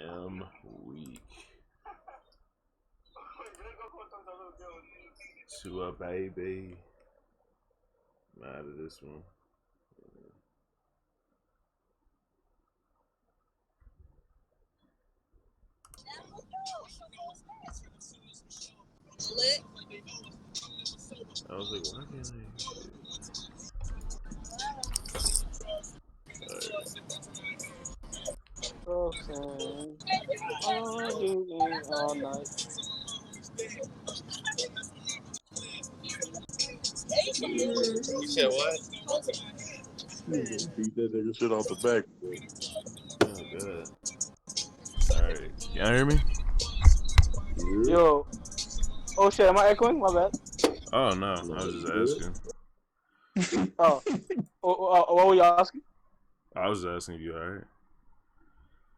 am weak. Two up, baby. I'm out of this one. I was like, why can't All night. You said what? Beat that nigga shit off the back. Oh, good. Alright. Y'all hear me? Yo. Oh shit, am I echoing? My bad. Oh, no. I was just asking. What were you asking? I was asking you, alright?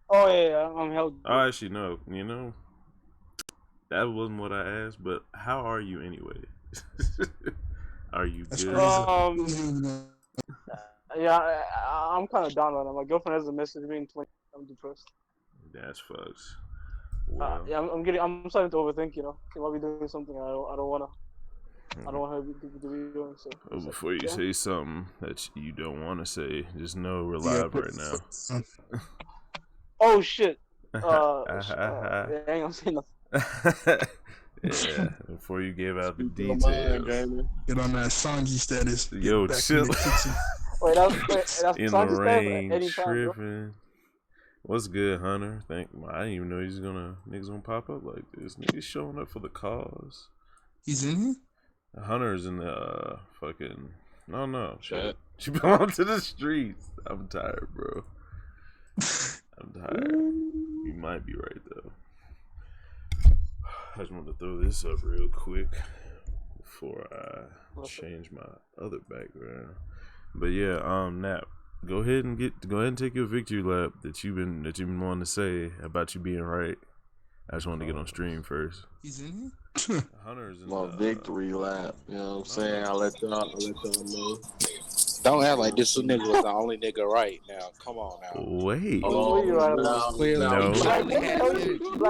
Oh, yeah, I'm held. Oh, actually, no. You know, that wasn't what I asked, but how are you anyway? Are you good? Yeah, I'm kind of down right now. My girlfriend has a message me in 20. I'm depressed. That's fucks. Well, yeah, I'm starting to overthink. You know, she might be doing something I don't wanna. I don't want her to be doing. So. Well, before you say something that you don't want to say, just know we're live right now. Oh shit. Yeah, I ain't gonna say nothing. Yeah, before you gave out the details. Get on that Sanji status. Yo, chill. That's in the rain, tripping. What's good, Hunter? I didn't even know niggas gonna pop up like this. Niggas showing up for the cause. He's in here? Hunter's in the fucking. No. Shit. She belong to the streets. I'm tired, bro. I'm tired. You might be right though. I just want to throw this up real quick before I change my other background. But yeah, Nap, go ahead and take your victory lap that you've been wanting to say about you being right. I just wanted to get on stream first. He's in here? Hunter's in my victory lap. You know what I'm saying? I'll let y'all know. Don't act like this nigga was the only nigga right now. Come on now. Wait. No.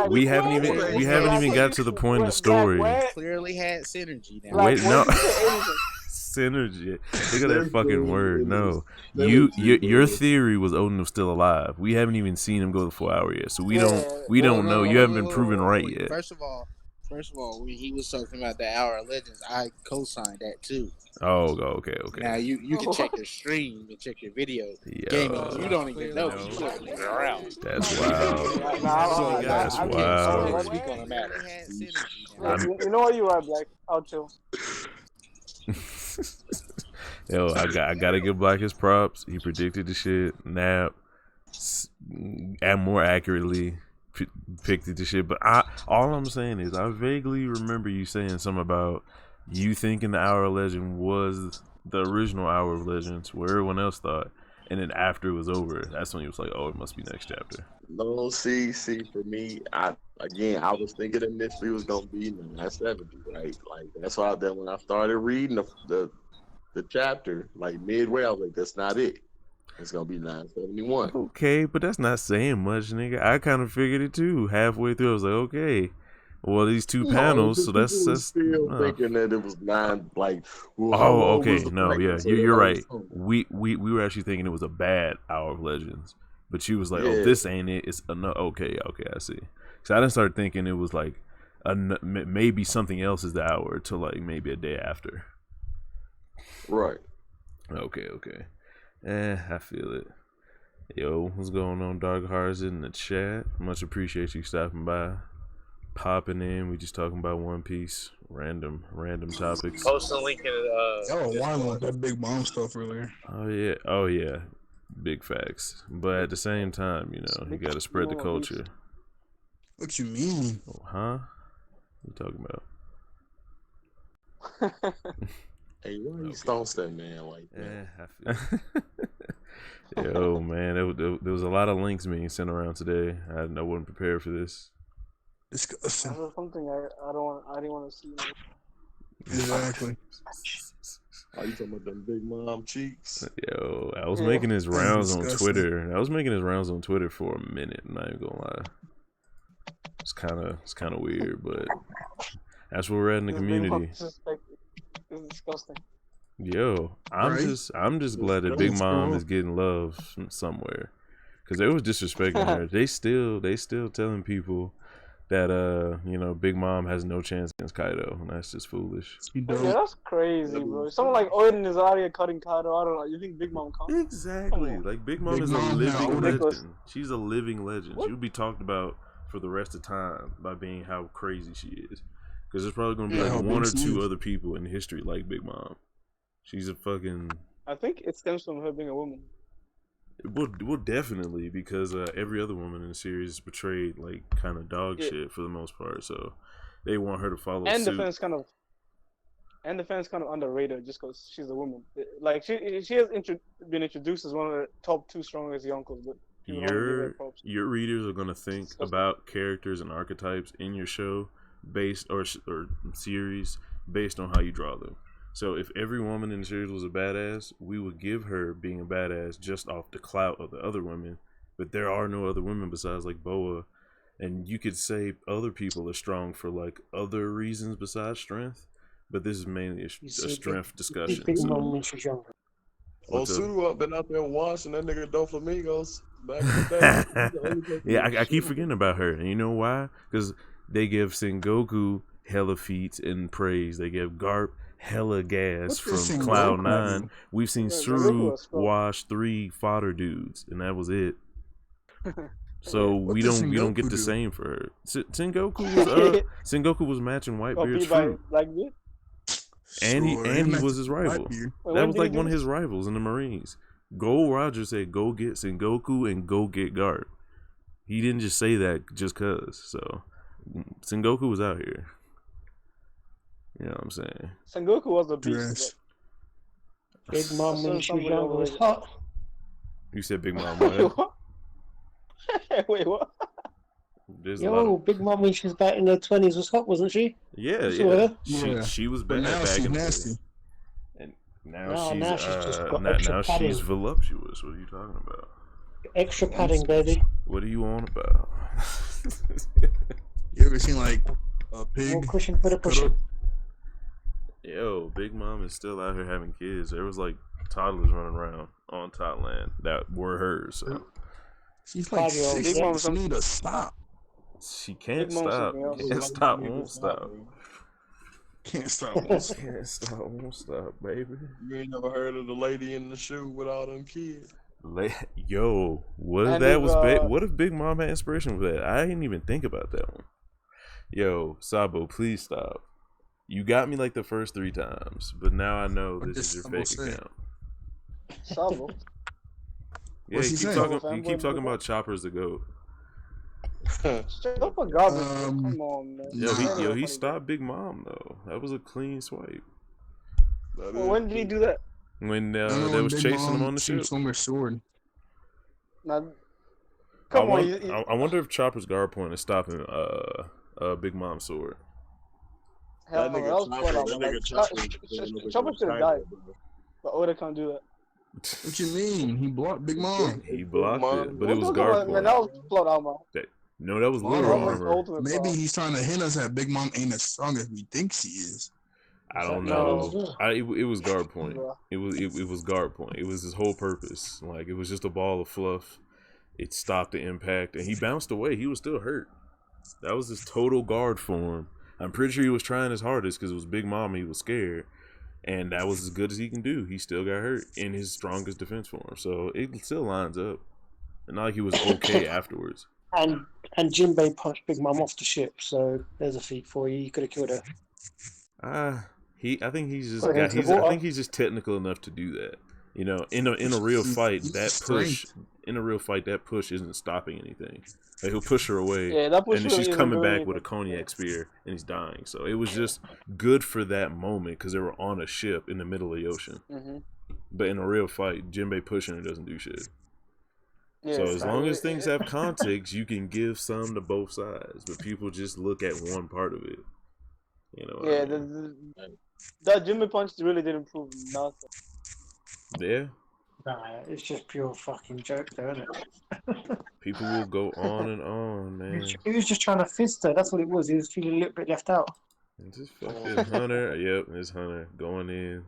We haven't even got to the point in the story. Clearly had synergy now. Wait, no. Synergy. Look at that fucking word. No. Your theory was Odin was still alive. We haven't even seen him go the 4 hour yet. So we don't know. You haven't been proven right yet. First of all, when he was talking about the Hour of Legends, I co-signed that too. Oh, okay. Now you can check your stream and check your video. Gaming, you don't even know. You wasn't even around. That's wild. That's wild. Speak on the matter. You know what? You are, Black. I'll chill. Yo, I gotta give Black his props. He predicted the shit. Nap, and more accurately picked the shit. But all I'm saying is, I vaguely remember you saying something about you thinking the Hour of Legend was the original Hour of Legends, where everyone else thought, and then after it was over, that's when he was like, "Oh, it must be next chapter." No, see, for me, I was thinking initially it was gonna be 970, right? Like that's why then when I started reading the chapter, like midway, I was like, "That's not it. It's gonna be 971." Okay, but that's not saying much, nigga. I kind of figured it too. Halfway through, I was like, "Okay, well, these two panels, so that's still thinking that it was 9. Like, okay, no, yeah, you're right. We were actually thinking it was a bad Hour of Legends, but she was like, "Oh, this ain't it. It's okay, I see." So I didn't start thinking it was like maybe something else is the hour to like maybe a day after. Right. Okay. I feel it. Yo, what's going on, Dog Hearts in the chat? Much appreciate you stopping by. Popping in, we just talking about One Piece, random topics. Post a link in wano with that big bomb stuff earlier. Oh yeah, big facts. But at the same time, you know, you gotta spread the culture. What you mean? Oh, huh? What you talking about? Hey, why you stomps that man like that? I feel Yo, man, there was a lot of links being sent around today. I wasn't prepared for this. Disgusting. That was something I didn't want to see. Exactly. Oh, you talking about them big mom cheeks? Yo, I was making his That's rounds on disgusting. Twitter. I was making his rounds on Twitter for a minute. I'm not even gonna lie. It's kind of weird, but that's where we're at in the This big community. disrespect is disgusting. Yo, I'm Right? just glad that Big Mom is getting love from somewhere, because they was disrespecting her. They still telling people that Big Mom has no chance against Kaido, and that's just foolish. You Yeah, don't. that's crazy, bro. Someone like Oden is out here cutting Kaido. I don't know. You think Big Mom can't? Exactly. Like Big Mom Big is Mom a living now, ridiculous. legend. She's a living legend. What? She'll be talked about for the rest of time by being how crazy she is. Because there's probably gonna be Yeah, like how one big or she two is. other people in history like Big Mom. She's a fucking. I think it stems from her being a woman. Well, definitely, because every other woman in the series is portrayed like kind of dog Yeah. shit for the most part. So they want her to follow And the suit. fans kind of underrated just because she's a woman. Like she has been introduced as one of the top 2 strongest yonkos, but people don't give her props. Your readers are gonna think Disgusting. about characters and archetypes in your show based or series based on how you draw them. So if every woman in the series was a badass, we would give her being a badass just off the clout of the other women. But there are no other women besides like Boa, and you could say other people are strong for like other reasons besides strength. But this is mainly a strength discussion. Big So. Mom when she's younger. What's up? Osudu up been out there washing that nigga Doflamingos back in the day. Yeah, I keep forgetting about her, and you know why? Because they give Sengoku hella feats and praise. They give Garp hella gas What did from Sengoku Cloud9. do? We've seen Yeah, Suru Sengoku was strong. wash 3 fodder dudes, and that was it. So What we did don't get Sengoku the do? same for her. Sengoku was matching Got Whitebeard's beat by fruit, Blackbeard. and he Sure, was his rival. Blackbeard. Wait, That when was did he like do one of this? his rivals in the Marines. Gold Roger said, "Go get Sengoku and go get Garp." He didn't just say that just cause. So Sengoku was out here. You know what I'm saying? Sengoku was a beast. Dress. Big Mom when That's she was somebody younger was overrated. hot. You said Big Mom. Wait, What? what? Wait, what? There's a lot Yo, of, Big Mom when she was about in her 20s was hot, wasn't she? yeah, saw yeah. her. Yeah. She was But bad now back she's in the nasty. day. And now No, she's now she's just got now extra she's padding. voluptuous. What are you talking about? Extra padding, baby. What are you on about? You ever seen like a pig? More cushion for the cut pushing. up? Yo, Big Mom is still out here having kids. There was like toddlers running around on Totland that were hers. So She's like 5-year-old. 6. Big Mom She need to stop. she can't Big Mom's stop. something else. Can't stop. Won't stop. Can't stop. Won't stop. Can't stop. Won't stop, baby. You ain't never heard of the lady in the shoe with all them kids? Yo, what if And that if, was what if Big Mom had inspiration for that? I didn't even think about that one. Yo, Sabo, please stop. You got me like the first 3 times, but now I know What this is did your Sabo fake say? account. Sabo. Yeah, What's you he keep saying? talking. You keep talking about choppers to go. Shut up for garbage, bro. Um, Come on, man. Yo, That ain't no he funny, stopped Big Mom though. That was a clean swipe bro. Well, when did he do that? when I know they when was Big chasing him Mom on the ship. shoots on her sword. Now, I, come on. want, I wonder if Chopper's guard point is stopping Big Mom's sword. Hell, That no, nigga that was Chopper- full out, that man. nigga Chopper- Chopper should have died, but Oda can't do that. What you mean? He blocked Big Mom. He blocked it, but What it was talking guard about, man, point. that was plot armor. No, that was Well, literal That was armor. ultimate Maybe plot. he's trying to hint us that Big Mom ain't as strong as we think she is. I don't No. know. It was guard point. Bro. It was guard point. It was his whole purpose. Like it was just a ball of fluff. It stopped the impact, and he bounced away. He was still hurt. That was his total guard form. I'm pretty sure he was trying his hardest because it was Big Mom. He was scared, and that was as good as he can do. He still got hurt in his strongest defense form, so it still lines up. And not like he was okay afterwards. And Jinbei punched Big Mom off the ship, so there's a feat for you. You could have killed her. I think he's just Put her into the I water. think he's just technical enough to do that. You know, in a real fight, He's that push isn't stopping anything. Like he'll push her away, Yeah, that push and then she's isn't coming doing back with a anything. cognac spear, and he's dying. So it was just good for that moment because they were on a ship in the middle of the ocean. Mhm. But in a real fight, Jinbei pushing her doesn't do shit. Yeah, So as long as it- things have context, you can give some to both sides, but people just look at one part of it. You know what Yeah, I mean? That Jimmy punch really didn't prove nothing. Yeah. Nah, it's just pure fucking joke, though, isn't it? People will go on and on, man. He was just trying to fist her. That's what it was. He was feeling a little bit left out. It's just fucking Hunter. Yep, it's Hunter going in.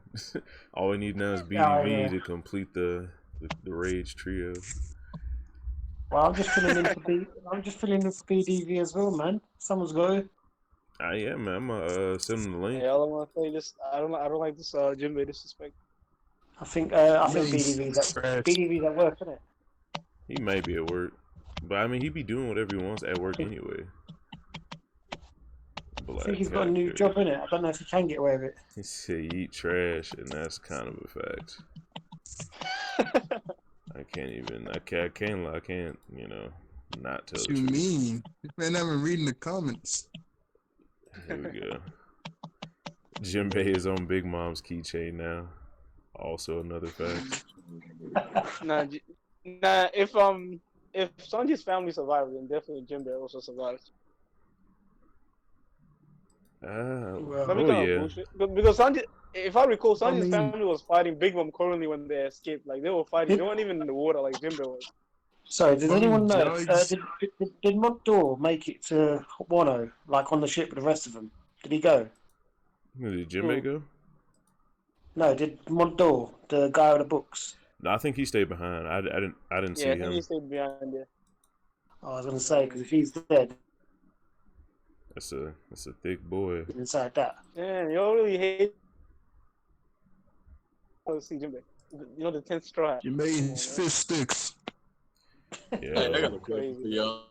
All we need now is Oh, BDV yeah. to complete the Rage trio. Well, I'm just filling in for BDV as well, man. Someone's got to. Yeah, man. I'm gonna send him the link. Yeah, all I want to say this. I don't like this Jimmy disrespect. I think He's BDV's trash. at work, isn't it? He might be at work, but I mean, he be doing whatever he wants at work anyway. I think he's got a new job, innit? I don't know if he can get away with it. He said eat trash, and that's kind of a fact. I can't, not tell What the you truth. mean? This man haven't reading the comments. Here we go. Jinbei is on Big Mom's keychain now. Also another fact. Nah, if Sanji's family survives, then definitely Jinbei also survives. That'd be kind of bullshit. Because Sanji, if I recall, Sanji's family was fighting Big Mom currently when they escaped. Like they were fighting, they weren't even in the water like Jinbei was. Sorry, does anyone know? Did Montdor make it to Wano, like on the ship with the rest of them? Did he go? Did Jinbei go? No, did Montdor, the guy with the books? No, I think he stayed behind. I didn't see him. Yeah, I think he stayed behind there. I was gonna say because if he's dead, That's a thick boy. inside that. Man, you don't really hate to see Jinbei. You know the 10th straw. You made his fish sticks. Yeah. Hey, I got a question for y'all.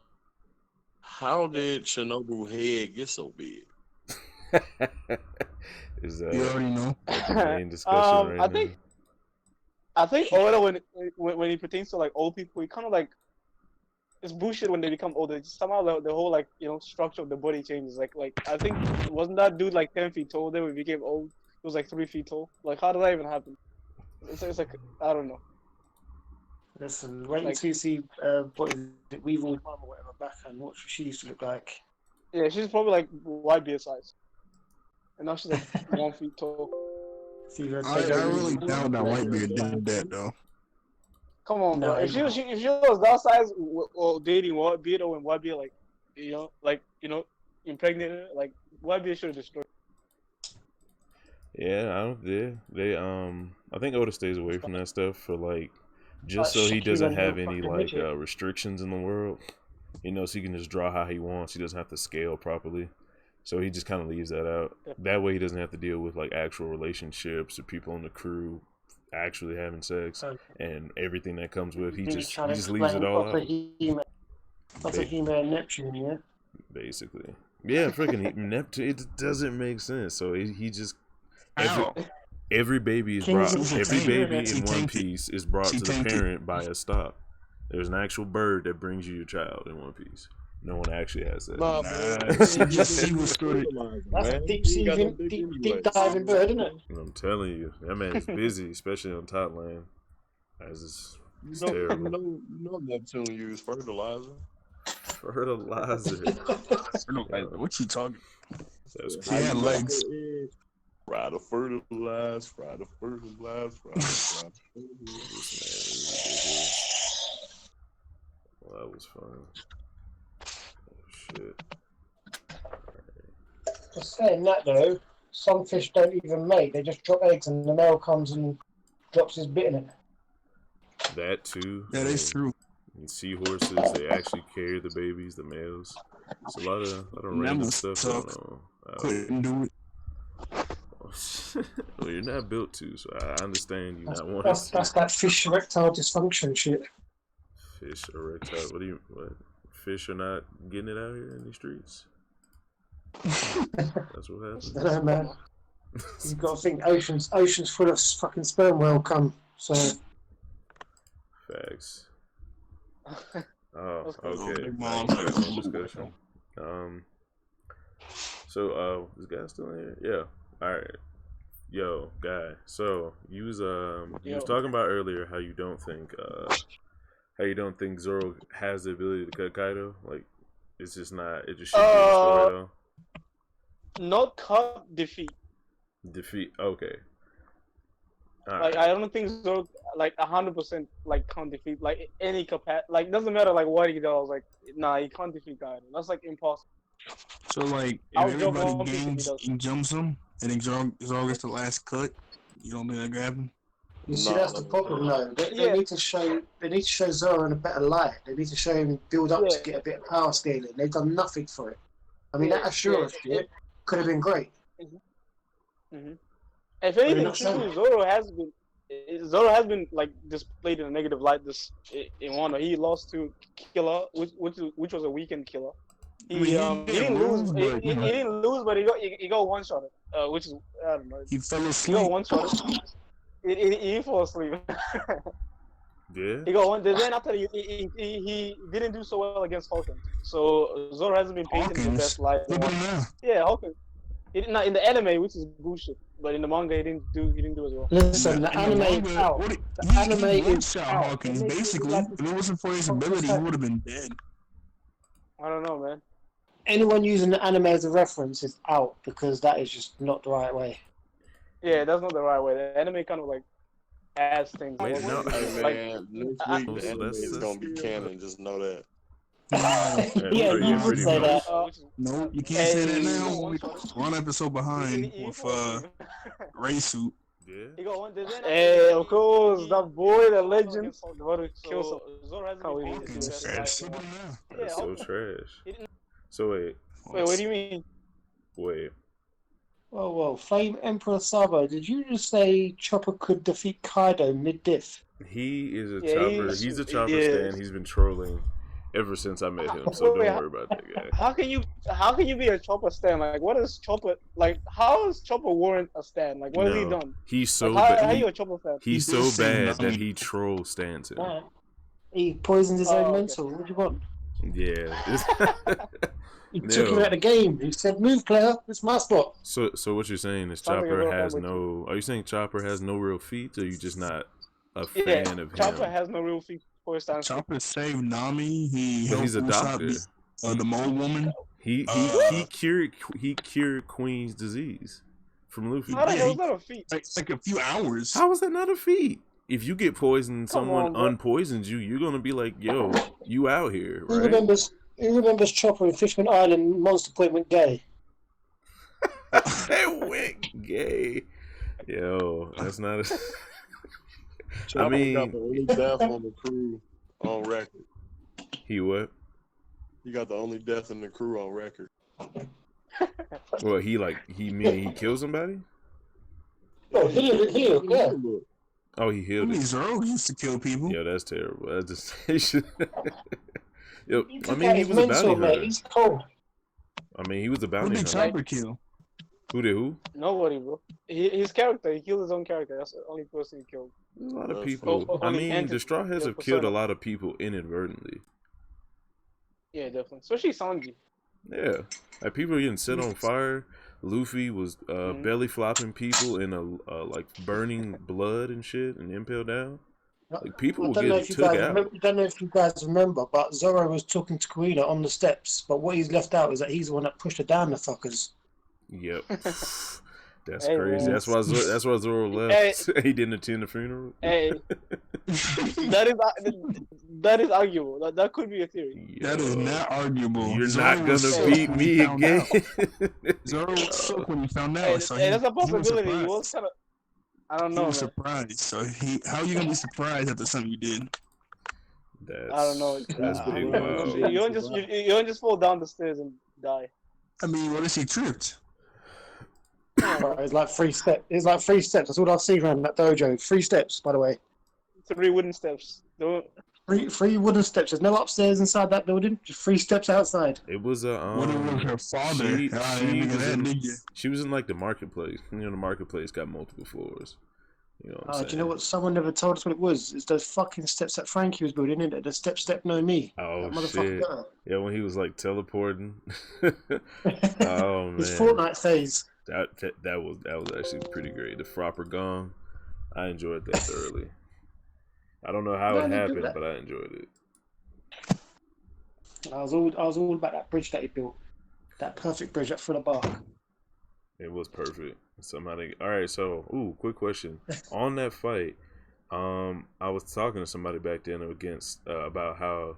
How did Shinobu head get so big? Is You already know. the main discussion right now? I think Oda when he pertains to like old people, he kind of like it's bullshit when they become older. Somehow the whole like structure of the body changes. Like I think wasn't that dude like 10 feet tall? Then when he became old, he was like 3 feet tall. Like how did that even happen? It's like I don't know. Listen, wait until you see what is it, Weevil Mum or whatever back and what she used to look like. Yeah, she's probably like Whitebeard size, and now she's like 1 feet tall. I really doubt that Whitebeard did that though. Come on, No, bro. If she was that size or dating Whitebeard or when Whitebeard impregnated her, like Whitebeard should have destroyed her. Yeah, I think Oda stays away from that stuff for like just so he doesn't have any like restrictions in the world. So he can just draw how he wants. He doesn't have to scale properly. So he just kind of leaves that out. That way he doesn't have to deal with like actual relationships or people on the crew actually having sex and everything that comes with. He just leaves it all out. That's a He-Man Neptune, yeah. Basically, yeah, freaking Neptune. It doesn't make sense. So he just every baby is brought. Every baby in One Piece is brought to the parent by a stop. There's an actual bird that brings you your child in One Piece. No one actually has that. That's a deep diving bird, isn't it? I'm telling you, that man is busy, especially on top lane. It's terrible. You know Neptune used fertilizer. Fertilizer. What you talking? That's He had legs. Fry the fertilize, fry the fertilize, fry the Well, that was fun. Shit. Just saying that though, some fish don't even mate. They just drop eggs and the male comes and drops his bit in it. That too. Yeah, that's true. And seahorses, they actually carry the babies, the males. It's a lot of random stuff going on. Couldn't do it. Well, you're not built to, so I understand you not wanting to. That's that fish erectile dysfunction shit. Fish erectile. What? Fish are not getting it out here in the streets. That's what happens. I don't know, man. You've got to think oceans full of fucking sperm whale come. So. Facts. Oh, Okay. Okay. Discussion. So, is Guy still in here? Yeah. All right. Yo, Guy. So you was talking about earlier how you don't think Zoro has the ability to cut Kaido. Like, it's just not. It just shouldn't be a story at all. Not cut, defeat. Defeat. Okay. All Like right. I don't think Zoro like 100% like can't defeat like any like doesn't matter like what he does like nah he can't defeat Kaido. That's like impossible. So like, if I'll drop everybody One Piece if he games does. and jumps him, and then Zoro gets the last cut, you don't think that could happen? You see, No, that's the problem, though. They Yeah. need to show. They need to show Zoro in a better light. They need to show him build up to Yeah. get a bit of power scaling. They've done nothing for it. I mean, Yeah, that Ashura yeah. shit could have been great. Mm-hmm. If But you're anything, not showing too, it. Zoro has been like displayed in a negative light. In Wano, he lost to Killer, which was a weekend killer. He I mean, he didn't lose. but He didn't lose, but he got one shot. Which is I don't know. he fell He got asleep. one shot. He fell asleep. Yeah. He got one. Then after he didn't do so well against Hawkins. So Zoro hasn't been painted in the best Hawkins. light. Look at him now. Yeah, Hawkins. He did not in the anime, which is bullshit. But in the manga, he didn't do as well. Listen, the anime is out. The anime he is one-shot out. Hawkins, They make it basically. like If it wasn't for his fuck ability, he that. would have been dead. I don't know, man. Anyone using the anime as a reference is out because that is just not the right way. Yeah, that's not the right way. The anime kind of like adds things. Wait, no. Hey Like, man, next I- week the anime is gonna be canon. Just know that. Yeah, pretty- you would pretty say much. that. No, you can't say that Hey. now. We're one episode behind with Ray Suit. Yeah. Hey, of course, that boy, the legend, about to kill some. Zoro hasn't been Hawkins, painted look in at the him best now. light. That's so Hawkins. trash. So wait. Wait, what do you mean? Wait. Whoa, Flame Emperor Sabo, did you just say Chopper could defeat Kaido mid-diff? He is a Yeah, chopper. He's a chopper yeah. stan. He's been trolling ever since I met him. So Wait, don't worry about that guy. How can you be a Chopper stan? Like, what is Chopper like? How is Chopper warrant a stan? Like, what has he No, done? he's so Like, how bad. you a Chopper fan? He's He so did say bad that Nami. he troll Stanton. Right. He poisoned his Oh, own okay. mental. What do you want? Yeah. He took him No. out of the game. He said, "Move, player. It's my spot." So what you're saying is Sounds like a Chopper real has fanboy no? Are you saying Chopper has no real feats, or you just not a Yeah, fan of Chopper him? has no real feet for his stance. Chopper saved Nami. He But he's a helped doctor. Usopp, the mole woman. He Uh, cured Queen's disease from Luffy. How the Yeah, hell is that a feat? It's like a few hours. How is that not a feat? If you get poisoned, Come someone on, bro. unpoisons you, you're gonna be like, yo, you out here, Who right? remembers Chopper in Fishman Island Monster Point went gay? That went gay. Yo, that's not a... Chopper mean- got the only death on the crew on record. He what? He got the only death in the crew on record. Well, he killed somebody? Oh, heal, yeah. Oh, he I healed mean, it. Zoro used to kill people. Yeah, that's terrible. That's just... he should... Yo, He I took mean, out he his was a mental, bounty mate. hunter. He's cold. I mean, he was a Who bounty did hunter. Chopper kill? Who did who? Nobody, bro. His character, he killed his own character. That's the only person he killed. There's a lot of Oh, people. oh, I only mean, entity, the Straw Hats yeah, have killed a persona. lot of people inadvertently. Yeah, definitely. Especially Sanji. Yeah, like people are getting set on fire. Luffy was Mhm. belly flopping people in a like burning blood and shit and impaled down. Like people I will don't know get if you took guys out. remember, don't know if you guys remember, but Zoro was talking to Kuina on the steps. But what he's left out is that he's the one that pushed her down the fuckers. Yep, that's Hey, crazy. man. That's why Zoro left. He didn't attend the funeral. Hey, that is arguable. That could be a theory. That is Yo, not arguable. You're Zoro not was gonna shook beat when he me found again. out. Zoro was shook when he found out. Hey, So hey, that's a he was possibility. He was surprised. kind of. I don't He know, was man. surprised. So how are you gonna be surprised after something you did? That's, I don't know. That's big You wild. don't just fall down the stairs and die. I mean, what if he tripped? Right, it's like 3 steps. It's like 3 steps. That's all I've seen around that dojo. 3 steps, by the way. 3 wooden steps. Don't. Three wooden steps. There's no upstairs inside that building. Just 3 steps outside. It was a What if it was her father? she- I she didn't think of was that, in- did you? She was in like the marketplace. You know, the marketplace got multiple floors. You know what I'm saying? Do you know what? Someone never told us what it was. It's those fucking steps that Frankie was building, isn't it? The step, no me. Oh That motherfucker shit! got it. Yeah, when he was like teleporting. Oh man, His Fortnite phase. that was actually pretty great. The Frapper Gong, I enjoyed that thoroughly. I don't know how No, it they do happened, that. but I enjoyed it. I was all about that bridge that he built. That perfect bridge up full of bark. It was perfect. Somebody. All right. So, quick question on that fight. I was talking to somebody back then against about how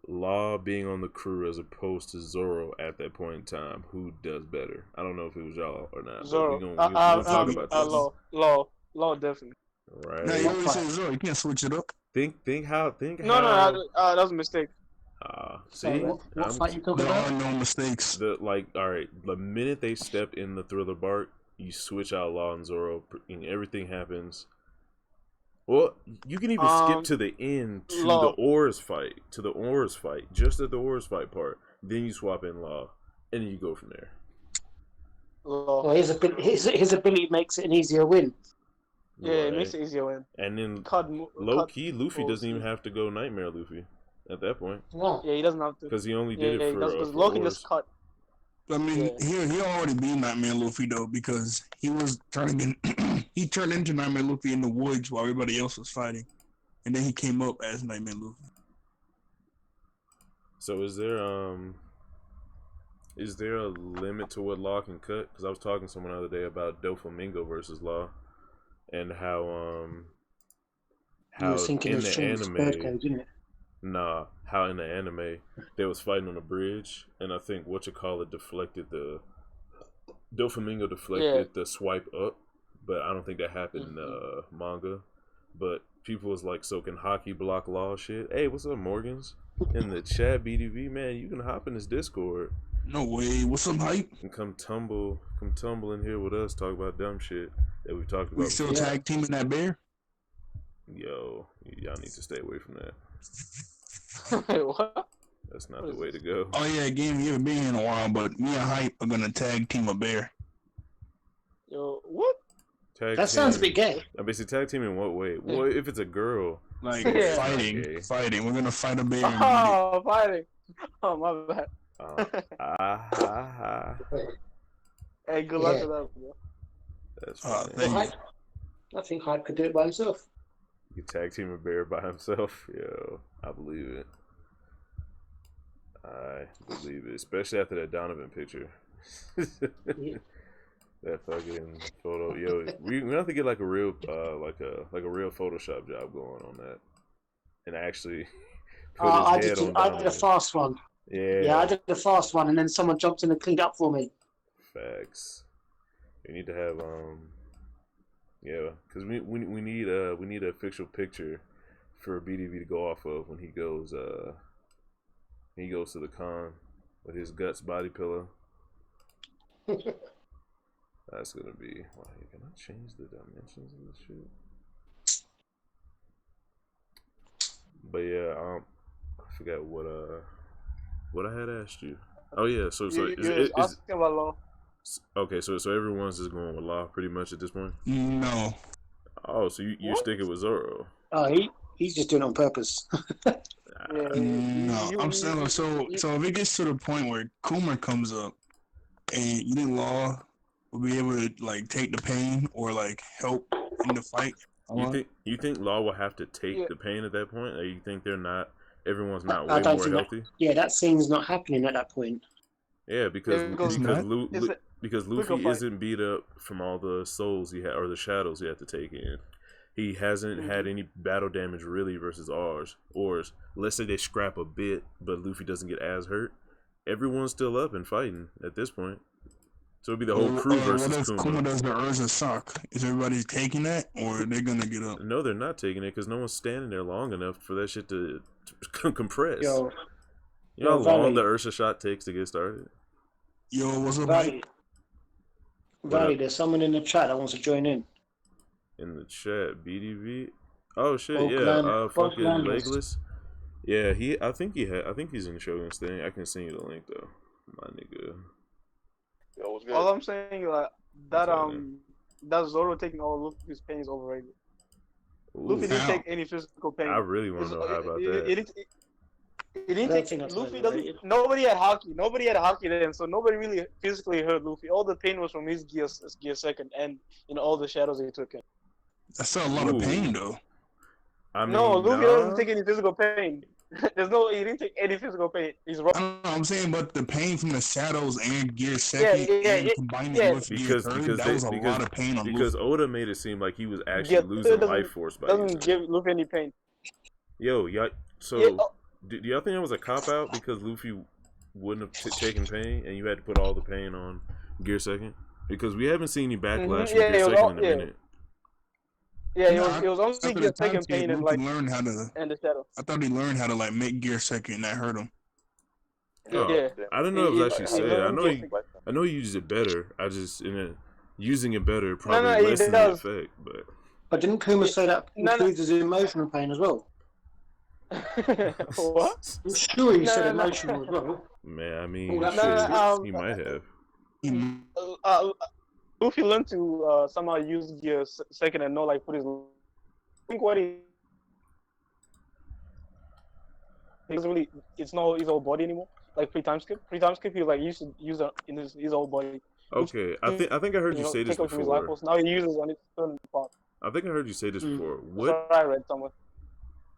Law being on the crew as opposed to Zoro at that point in time, who does better? I don't know if it was y'all or not, but Zoro. we gonna talk about this. Law, definitely. No, you Right? always say Zoro. You can't switch it up. Think how No, that was a mistake. See, What fight you talking There about? are no mistakes. all right, the minute they step in the Thriller bark, you switch out Law and Zoro, and everything happens. Well, you can even skip to the end to Law. the Oars fight, just at the Oars fight part. Then you swap in Law, and then you go from there. Law. Well, his ability makes it an easier win. Yeah, it makes it easier win. And then Low key, Luffy doesn't even have to go Nightmare Luffy at that point. No. Yeah, he doesn't have to. Because he only did it for because Low can just cut. I mean, he already be Nightmare Luffy though, because he was turning he turned into Nightmare Luffy in the woods while everybody else was fighting, and then he came up as Nightmare Luffy. So is there a limit to what Law can cut? Because I was talking to someone the other day about Doflamingo versus Law, and how You were thinking in of the Shane's anime, birthday, didn't it? nah, how in the anime they was fighting on a bridge, and I think deflected the Doflamingo the swipe up, but I don't think that happened in the manga. But people was like, so can Hockey block Law shit? Hey, what's up, Morgans? In the chat, BDV, man, you can hop in this Discord. No way. What's up, hype? And come tumble in here with us, talk about dumb shit that we've talked about. We still tag teaming that bear? Yo, y'all need to stay away from that. What? That's not the way to go. Oh yeah, game, you haven't been here in a while, but me and hype are gonna tag team a bear. Yo, what? That sounds a bit gay. I basically tag team in what way? Well, if it's a girl, Like Yeah. fighting. We're gonna fight a bear. Oh, fighting. Oh, my bad. Hey, good luck with that, bro. That's thank you. I think Hype could do it by himself. You tag team a bear by himself? Yo, I believe it. I believe it, especially after that Donovan picture. Yeah. That fucking photo, yo, we have to get like a real, like a real Photoshop job going on that, and actually put I his head on did a Donovan. fast one. Yeah, I did a fast one, and then someone jumped in and cleaned up for me. Facts. We need to have because we need an official picture for BDV to go off of when he goes to the con with his guts body pillow. That's gonna be. Wow, can I change the dimensions of this shit? But yeah, I forgot what I had asked you. Oh yeah, so is asking about Law. okay, so everyone's just going with Law pretty much at this point. No. Oh, so you're sticking with Zoro? Oh, he's just doing it on purpose. No, I'm saying so if it gets to the point where Coomer comes up and you think Law will be able to like take the pain or like help in the fight. You think Law will have to take the pain at that point, or you think everyone's not I way don't more think healthy? That scene's not happening at that point. Yeah, because Luffy fight. isn't beat up from all the souls he had or the shadows he had to take in. He hasn't had any battle damage really versus ours. Let's say they scrap a bit, but Luffy doesn't get as hurt. Everyone's still up and fighting at this point. So it'll be the whole crew versus what if Kuma. Kuma does the Urza sock? Is everybody taking that, or are they gonna get up? No, they're not taking it because no one's standing there long enough for that shit to compress. Yo, you know how long the Ursa shot takes to get started? Yo, what's up, Mike? Valley, there's someone in the chat that wants to join in. In the chat, BDV. Oh shit, Oakland, fucking Oakland. Legless. Yeah, I think he's in Shogun's thing. I can send you the link though, my nigga. Yo, what's good? All I'm saying, like that Zoro taking all Luffy's pain is overrated. Luffy didn't take any physical pain. I really want to know how about that. It didn't take. Luffy doesn't. Nobody had hockey. Nobody had hockey then, so nobody really physically hurt Luffy. All the pain was from his gear second and all the shadows he took in. That's still a lot of pain, though. I mean, no, Luffy doesn't take any physical pain. There's no. He didn't take any physical pain. He's wrong. I don't know. I'm saying, but the pain from the shadows and Gear Yeah, Second yeah, and yeah, combining yeah. with Gear Third, that was a lot of pain on because Luffy. Oda made it seem like he was actually Gear losing Third life force by using doesn't it. give Luffy any pain. Yo, y'all. So, Yeah, do y'all think that was a cop out because Luffy wouldn't have taken pain and you had to put all the pain on Gear Second? Because we haven't seen any backlash from yeah, Gear it was Second in a yeah. minute. Yeah, Nah, it was only after the Gear time Second skip, pain and Luffy like learned how to. and the shadow. I thought he learned how to like make Gear Second, and that hurt him. Oh, Yeah, I didn't know it was actually said. I learned know Gear he, Second. I know he uses it better. I just using it better No, probably he lessens the does. effect. But But didn't Kuma say that includes his emotional pain as well? What? I'm sure he said No. emotional as well. man, I mean, No, shit, he might have. Luffy learned to somehow use Gear Second and not like put his. I think what he's really it's not his whole body anymore. Like pre-time skip, he was like used to use it in his whole body. Okay, I think I heard you say this Take away from his life before. force. Now he uses on his own part. I think I heard you say this before. That's What? what I read somewhere.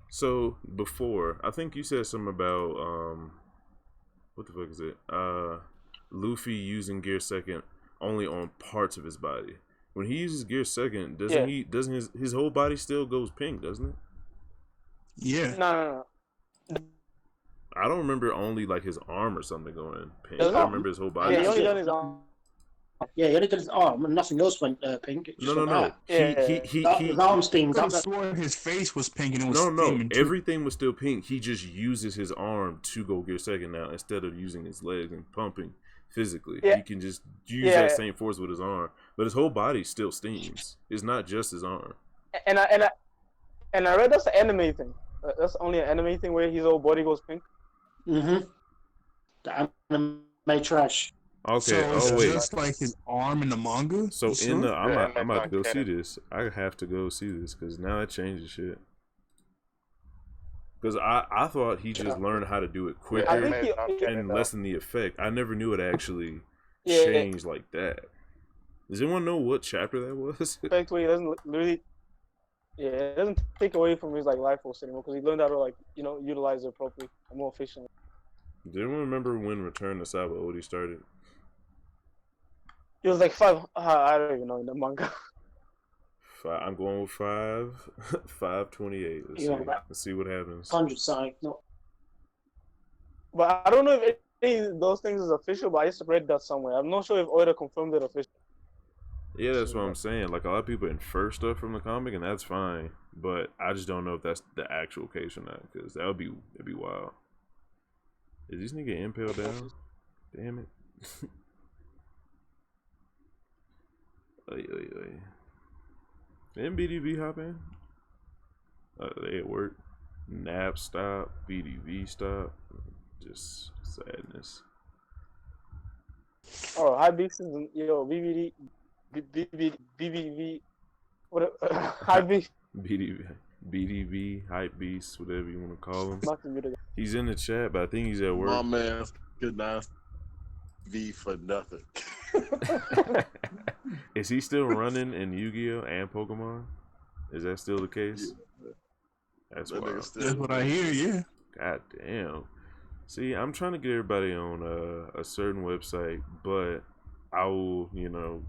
So before, I think you said something about what the fuck is it? Luffy using Gear Second only on parts of his body. When he uses Gear Second, doesn't his whole body still goes pink, doesn't it? Yeah. No. I don't remember only like his arm or something going pink. Does I it? remember his whole body. Yeah, he only still- done his arm. Yeah, he only did his arm, and nothing else went pink. It just No. went that. Yeah. His arm steamed I up. swore his face was pink and it was No, steaming too. everything was still pink. He just uses his arm to go Gear Second now instead of using his legs and pumping physically. Yeah. He can just use that same force with his arm, but his whole body still steams. It's not just his arm. And I read that's an anime thing. That's only an anime thing where his whole body goes pink. Mm-hmm. The anime trash. Okay. So it's wait. just like his arm in the manga. So You in sure? the, I'm about to go see this. I have to go see this because now that changes shit. Because I thought he just learned how to do it quicker and lessen the effect. I never knew it actually changed like that. Does anyone know what chapter that was? Effect where he doesn't really. Yeah, it doesn't take away from his like life force anymore because he learned how to like utilize it properly and more efficiently. Does anyone remember when Return to Sabaody started? It was like 5. I don't even know in the manga. I'm going with 528. Let's see what happens. 100 something. No. But I don't know if any of those things is official. But I just read that somewhere. I'm not sure if Oda confirmed it officially. Yeah, that's what I'm saying. Like a lot of people infer stuff from the comic, and that's fine. But I just don't know if that's the actual case or not, because that'd be wild. Is this nigga impaled down? Damn it. Oy. Didn't BDV hop in? They at work. Nap stop. BDV stop. Just sadness. Oh, high beats is BBD, BBV, what? High beats. BDV, hype beast, whatever you want to call him. Not to be the He's in the chat, but I think he's at work. My man could not V for nothing. Is he still running in Yu-Gi-Oh and Pokemon? Is that still the case? That's wild. That's what I hear. Yeah. God damn. See, I'm trying to get everybody on a certain website, but I will,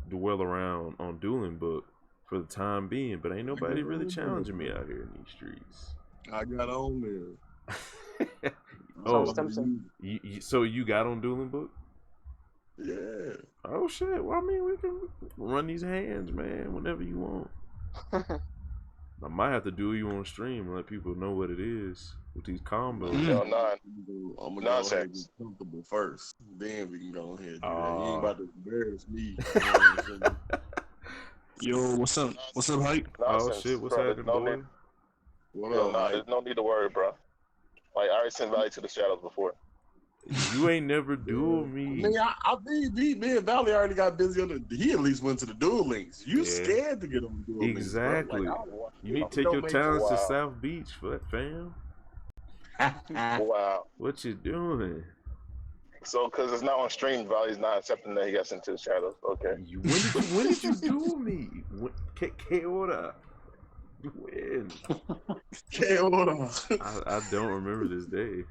dwell around on Dueling Book for the time being. But ain't nobody really challenging me out here in these streets. I got on there. So you got on Dueling Book? Yeah. Oh shit! Well, I mean, we can run these hands, man, whenever you want. I might have to do you on stream and let people know what it is with these combos. I'm gonna go ahead and be comfortable first. Then we can go ahead and do that. You ain't about to embarrass me. Yo, what's up? What's up, hype? Oh shit! What's happening, boy? There's no need to worry, bro. Like I already sent Valley to the shadows before. You ain't never duel me. I mean, me and Valley already got busy on the. He at least went to the duel links. You scared to get on the duel links. Exactly. Like, you need to take your talents to South Beach, fam. Wow. What you doing? So, because it's not on stream, Valley's not accepting that he got sent to the shadows. Okay. When did you duel me? K order. When? Okay, hold on. I don't remember this day.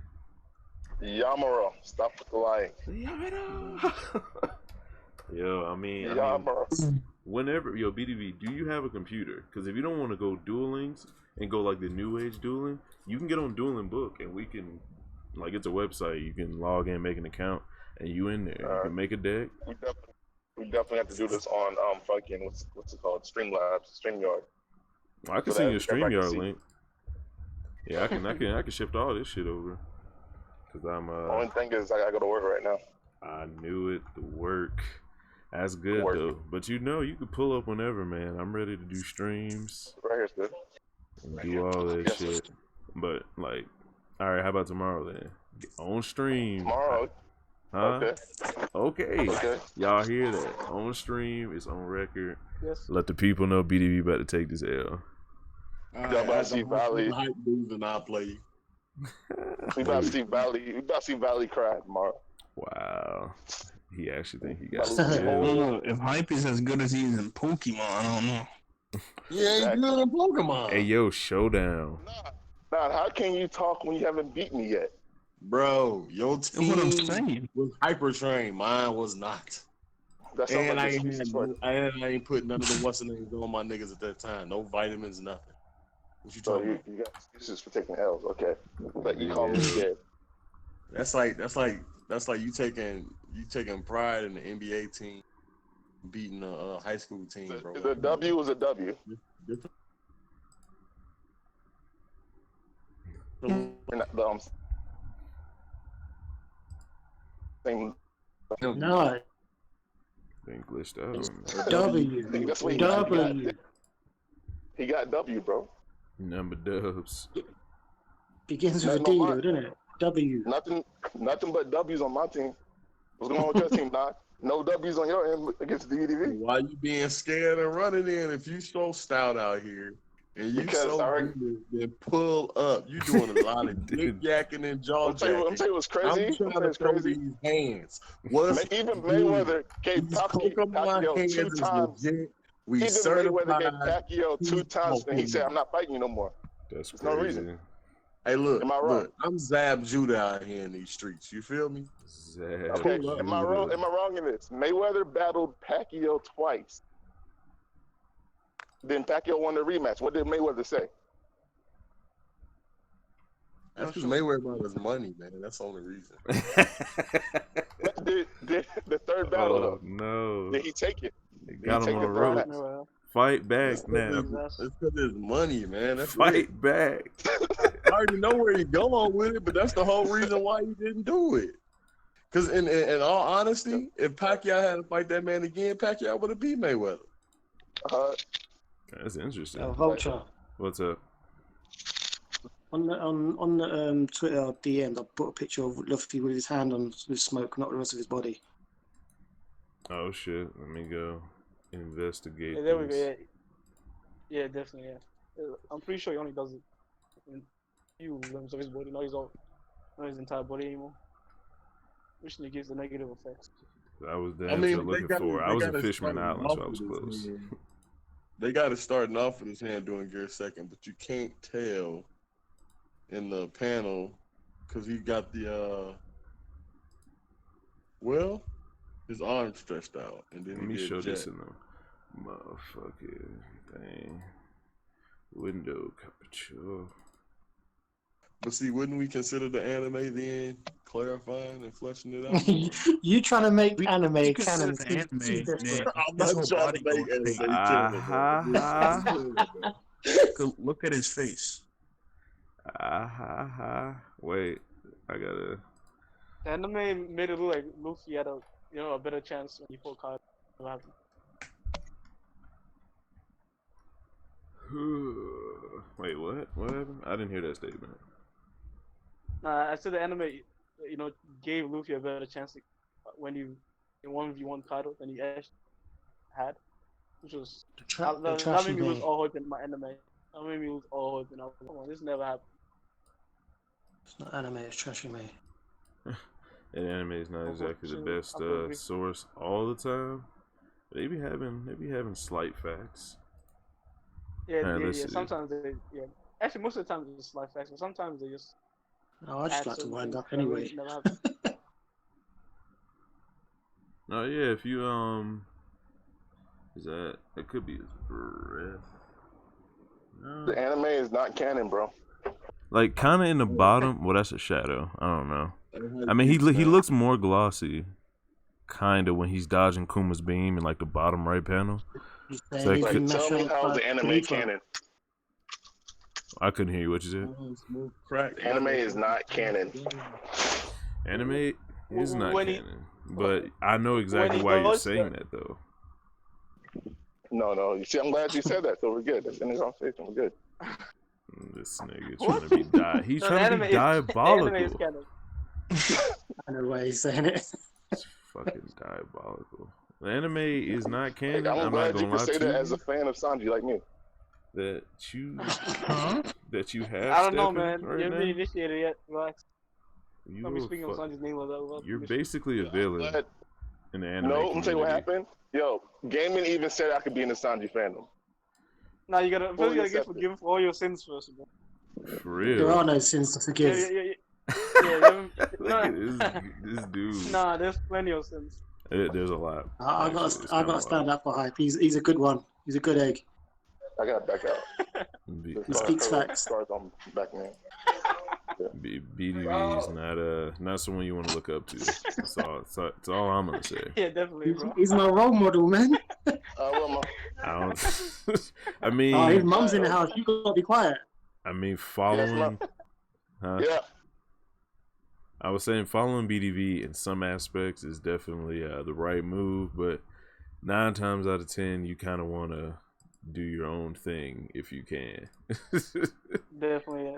Yamaro, stop with the lying. Yo, I mean, Yamaro. whenever, BDV, do you have a computer? Because if you don't want to go Duel Links and go like the new age dueling, you can get on Dueling Book and we can, like, it's a website. You can log in, make an account, and you in there. You can make a deck. We definitely have to do this on fucking what's it called? Streamlabs, StreamYard. I can send you a StreamYard link. Yeah, I can shift all this shit over. Cause I'm Only thing is I gotta go to work right now. I knew it. The work. That's good though. But you can pull up whenever, man. I'm ready to do streams. Right here's good. And do all that shit. But like, all right, how about tomorrow then? On stream. Tomorrow. Huh? Okay. Y'all hear that? On stream, it's on record. Yes. Let the people know BDB about to take this L. Y'all about to see Valley. Hype dudes and I'll play you. We about to see Valley. We about to see Valley cry tomorrow. Wow. He actually think he got I don't know. If Hype is as good as he is in Pokemon, I don't know. Yeah, he's good in Pokemon. Hey, yo, showdown. Nah, how can you talk when you haven't beaten me yet? Bro, your team what I'm saying. was hyper trained. Mine was not. And I ain't put none of the what's names on my niggas at that time. No vitamins, nothing. What you talking about? You got excuses for taking L's. Okay, but you call me scared. That's like you taking pride in the NBA team beating a high school team, bro. The W was a W. No. Been glitched out. W. He got W, bro. Number dubs. Begins with a D, though, doesn't it? W. Nothing but W's on my team. What's going on with your team, Doc? No W's on your end against the DDV. Why you being scared and running in if you so stout out here? And you good, then pull up. You doing a lot of dick yakking and jaw jacking. I'm telling you what's crazy. I'm trying to throw these hands. Even Mayweather gave Pacquiao 2 times. We certified. Mayweather gave Pacquiao 2 times, and he said, "I'm not fighting you no more." That's crazy. No reason. Hey, look, am I wrong? Look, I'm Zab Judah out here in these streets. You feel me? Okay. Am I wrong in this? Mayweather battled Pacquiao twice. Then Pacquiao won the rematch. What did Mayweather say? That's because Mayweather brought his money, man. That's the only reason. did the third battle, though? No. Did he take it? They got him on the road. Fight back now. It's because his money, man. That's Fight back. I already know where he's going with it, but that's the whole reason why he didn't do it. Because in all honesty, if Pacquiao had to fight that man again, Pacquiao would have beat Mayweather. That's interesting. Vulture. What's up? On the Twitter DM, I put a picture of Luffy with his hand on with smoke, not the rest of his body. Oh shit! Let me go investigate. Yeah, there we go. Yeah, definitely. Yeah, I'm pretty sure he only does it in few limbs of his body, not his entire body anymore, which negates the negative effects. I was looking for. I was in Fishman Island, so I was close. They got it starting off with his hand doing gear second, but you can't tell in the panel because he got the his arm stretched out, and then let me show this in the motherfucking thing. Window capture. But see, wouldn't we consider the anime then clarifying and fleshing it out? You trying to make anime canon? I'm not trying to make anime canon. Look at his face. Wait, I gotta. The anime made it look like Luffy had a better chance when he fought Kaido. Wait, what? What happened? I didn't hear that statement. I said the anime, gave Luffy a better chance when you in 1v1 Kaido than he actually had, which was that made me lose all hope in my anime. That made me lose all hope, and I was like, come on, this never happened. It's not anime, it's trashy me. And anime is not exactly the best source all the time. They be having slight facts. Alright, let's see. Sometimes yeah. Actually, most of the time it's live action. Sometimes they just. No, I just add like to certain wind things up that really anyway. should never happen. Oh yeah, if you is that it could be his breath. No. The anime is not canon, bro. Like kind of in the bottom. Well, that's a shadow. I don't know. I mean, he looks more glossy, kind of when he's dodging Kuma's beam in like the bottom right panel. So He's Like, been tell me mashed how up the by anime Khalifa. canon. I couldn't hear you. What you said? Crack. The anime is not canon. Anime is not When he- canon, but I know exactly he why you're goes saying to- that though. No. You see, I'm glad you said that, so we're good. That's in the conversation. We're good. This nigga What? trying to be he's No, trying to be diabolical. The anime is canon. I know why he's saying it. It's fucking diabolical. The anime is not Hey, canon. I'm I'm not glad you gonna can lie say to that you. as a fan of Sanji like me. That you have. I don't know, Stefan man. Right You haven't now. been initiated yet. Relax. You Don't be a speaking on fuck- Sanji's name like that. without You're permission. basically a villain But in the anime no, I'm tell you what community. happened. Yo, Gaiman even said I could be in the Sanji fandom. Nah, you gotta Fully get accepted. forgiven for all your sins first, bro. For There are real. no sins to Yeah, forgive. yeah, yeah. Yeah, you haven't. Look at this dude. Nah, there's plenty of sins. There's a lot. I Actually, it's got kinda to stand up for Hype. He's a good one. He's a good egg. I got back out. B- He speaks facts. Stars on back man. BDV is not someone you want to look up to. That's all I'm gonna say. Yeah, definitely, bro. He's my role model, man. Well, I don't. I Oh, his mean, mum's in the house. You got to be quiet. following. Huh? yeah. I was saying following BDV in some aspects is definitely the right move, but 9 times out of 10, you kind of want to do your own thing if you can. Definitely, yeah.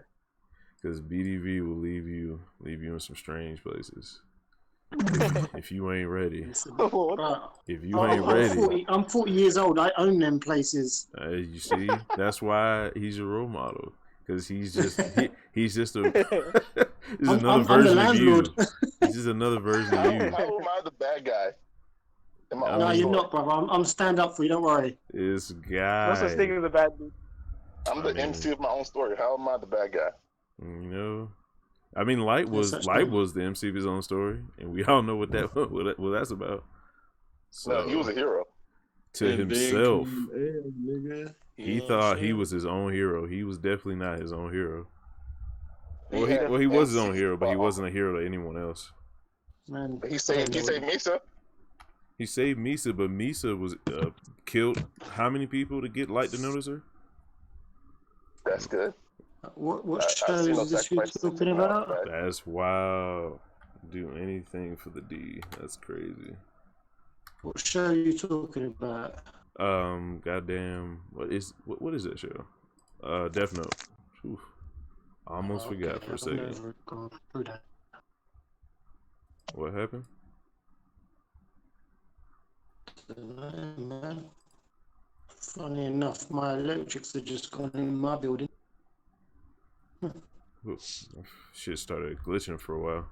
Because BDV will leave you in some strange places if you ain't ready. Bro, If you ain't ready, I'm 40 years old. I own them places. you see, that's why he's your role model. Because he's just he's just a he's another I'm the version of you. landlord. He's just another version of you. How am I the bad guy? In my own No, you're story? not, brother. I'm stand up for you. Don't worry. This No such thing guy, as a bad dude. I'm the MC of my own story. How am I the bad guy? you know. I mean, Light was such Light thing. was the MC of his own story, and we all know what that's about. So No, he was a hero. to And then himself, come in, nigga. he thought he was his own hero. He was definitely not his own hero. He Well, had he was his own MC hero, but he power. wasn't a hero to anyone else. Man, He saved Misa. He saved Misa, but Misa was killed. How many people to get Light to notice her? That's good. What I've show seen no is this you're sacrifices talking in about? life. That's wild. Do anything for the D. That's crazy. What show are you talking about? Goddamn. What is that show? Death Note. Oof. Almost forgot for a I've second. never gone through that. What happened? Man. Funny enough, my electrics are just gone in my building. Oof. Shit started glitching for a while.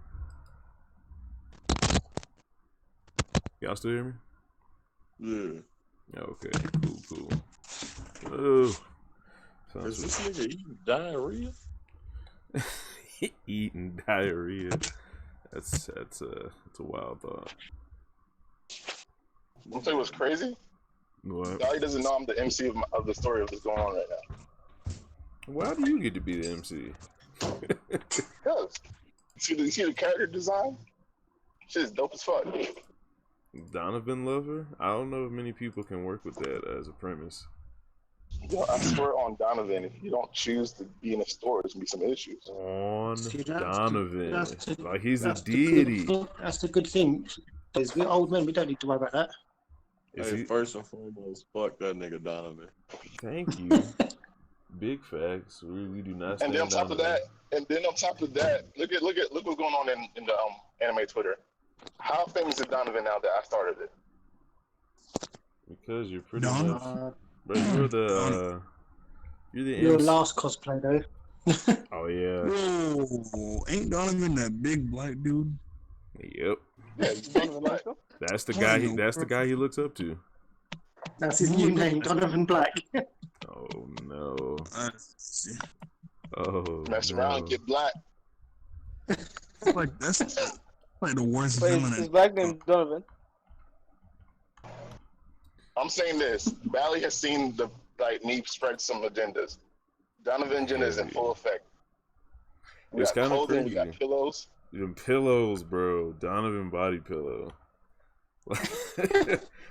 Y'all still hear me? Yeah. Okay. Cool. Oh. Is this nigga eating diarrhea? Eating diarrhea. That's a wild thought. I'll tell you what's crazy. What? Dolly doesn't know I'm the MC of the story of what's going on right now. Why do you get to be the MC? Because you see the character design? Shit's dope as fuck. Donovan Lover? I don't know if many people can work with that as a premise. Yo, I swear on Donovan, if you don't choose to be in a store, there's gonna be some issues. On See, Donovan. Like he's a that's the deity. good thing. That's the good thing. Because we're old men, we don't need to worry about that. Is Hey, he- first and foremost, fuck that nigga Donovan. Thank you. Big facts. We do not And stand then on top of Donovan. that, look what's going on in the anime Twitter. How famous is Donovan now that I started it? Because you're pretty Don? much, but you're the Your MC. last cosplay, though. Oh yeah. Whoa, ain't Donovan that big black dude? Yep. Yeah, Donovan Mitchell? That's the What guy. in the That's the guy he looks up to. That's his new name, Donovan Black. Oh no. See. Oh Mess no. around and get black. That's like the worst But villain. his black name Donovan. I'm saying this. Bally has seen me spread some agendas. Donovan agenda is in full effect. We It's got kind of clothing, crazy. we got pillows. Them pillows, bro. Donovan body pillow.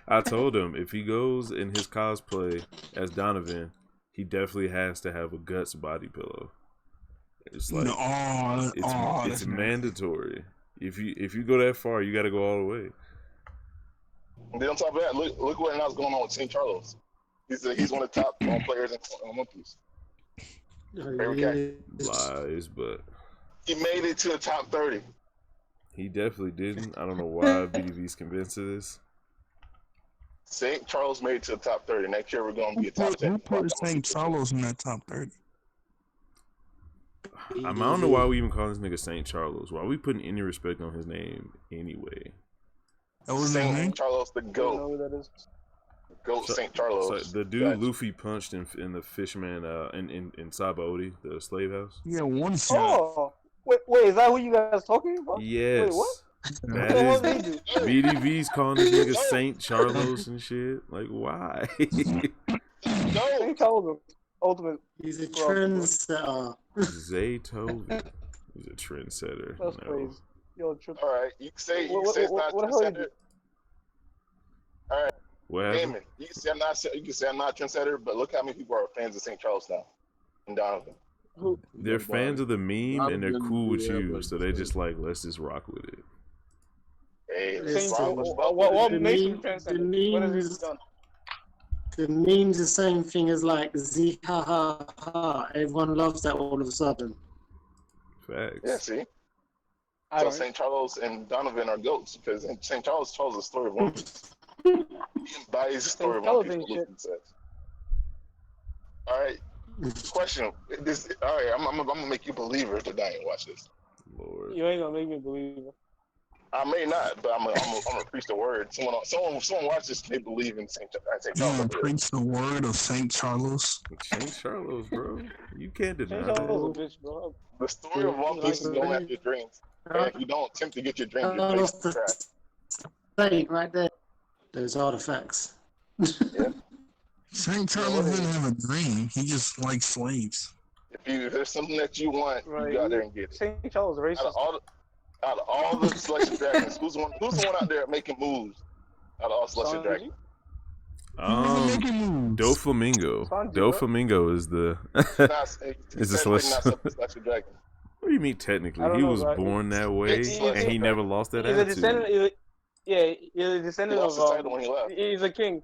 I told him if he goes in his cosplay as Donovan, he definitely has to have a Guts body pillow. It's like it's mandatory. If you go that far, you got to go all the way. And then on top of that, look what else going on with St. Charles. He's one of the top players in One Piece. Lies, but he made it to the top 30. He definitely didn't. I don't know why BDV's convinced of this. St. Charles made it to the top 30. Next year we're going to be a top 10. Who put St. Charles in that top 30? I don't know why we even call this nigga St. Charles. Why are we putting any respect on his name anyway? That was St. Charles the GOAT. I don't know who that is. GOAT St. Charles. So the dude Luffy punched in the Fishman in Sabaody, the slave house. Yeah, one shot. Oh, wait, is that who you guys talking about? Yes. Wait, what? That is BDV's calling this nigga St. Charles and shit. Like, why? St. Charles ultimate. He's a trendsetter. Zaytoven. He's a trendsetter. That's crazy. Yo, all right, you can say it's not a trendsetter. All right, Damon, you can say I'm not a trendsetter, but look how many people are fans of St. Charles now and Donovan. They're fans of the meme and they're cool with you, so they just like, let's just rock with it. Hey, what makes you trendsetter? What has he done? The meme's the same thing as like Z ha ha ha. Everyone loves that all of a sudden. Facts. Yeah, see? So St. Charles and Donovan are goats because St. Charles tells the story of One Piece. He embodies the story of One Piece. All right. Question. All right, I'm gonna make you a believer today. Watch this. Lord. You ain't gonna make me believe it. I may not, but I'm gonna preach the word. Someone watch this. They believe in St. Charles. You wanna preach the word of St. Charles? St. Charles, bro. You can't deny St. that. Charles is a bitch, bro. The story of One Piece is going after your dreams. And if you don't attempt to get your dreams, you're facing the trash. Right there. Those artifacts. Yeah. St. Charles didn't have a dream. He just likes slaves. If there's something that you want, you go out there and get it. St. Charles is racist. Out of all the Celestial Dragons, who's the one out there making moves? Out of all Celestial Dragons. Doflamingo. Doflamingo is the is the Celestial Dragon. What do you mean technically? He was born that way and he never lost that attitude. He's a descendant of he's a king.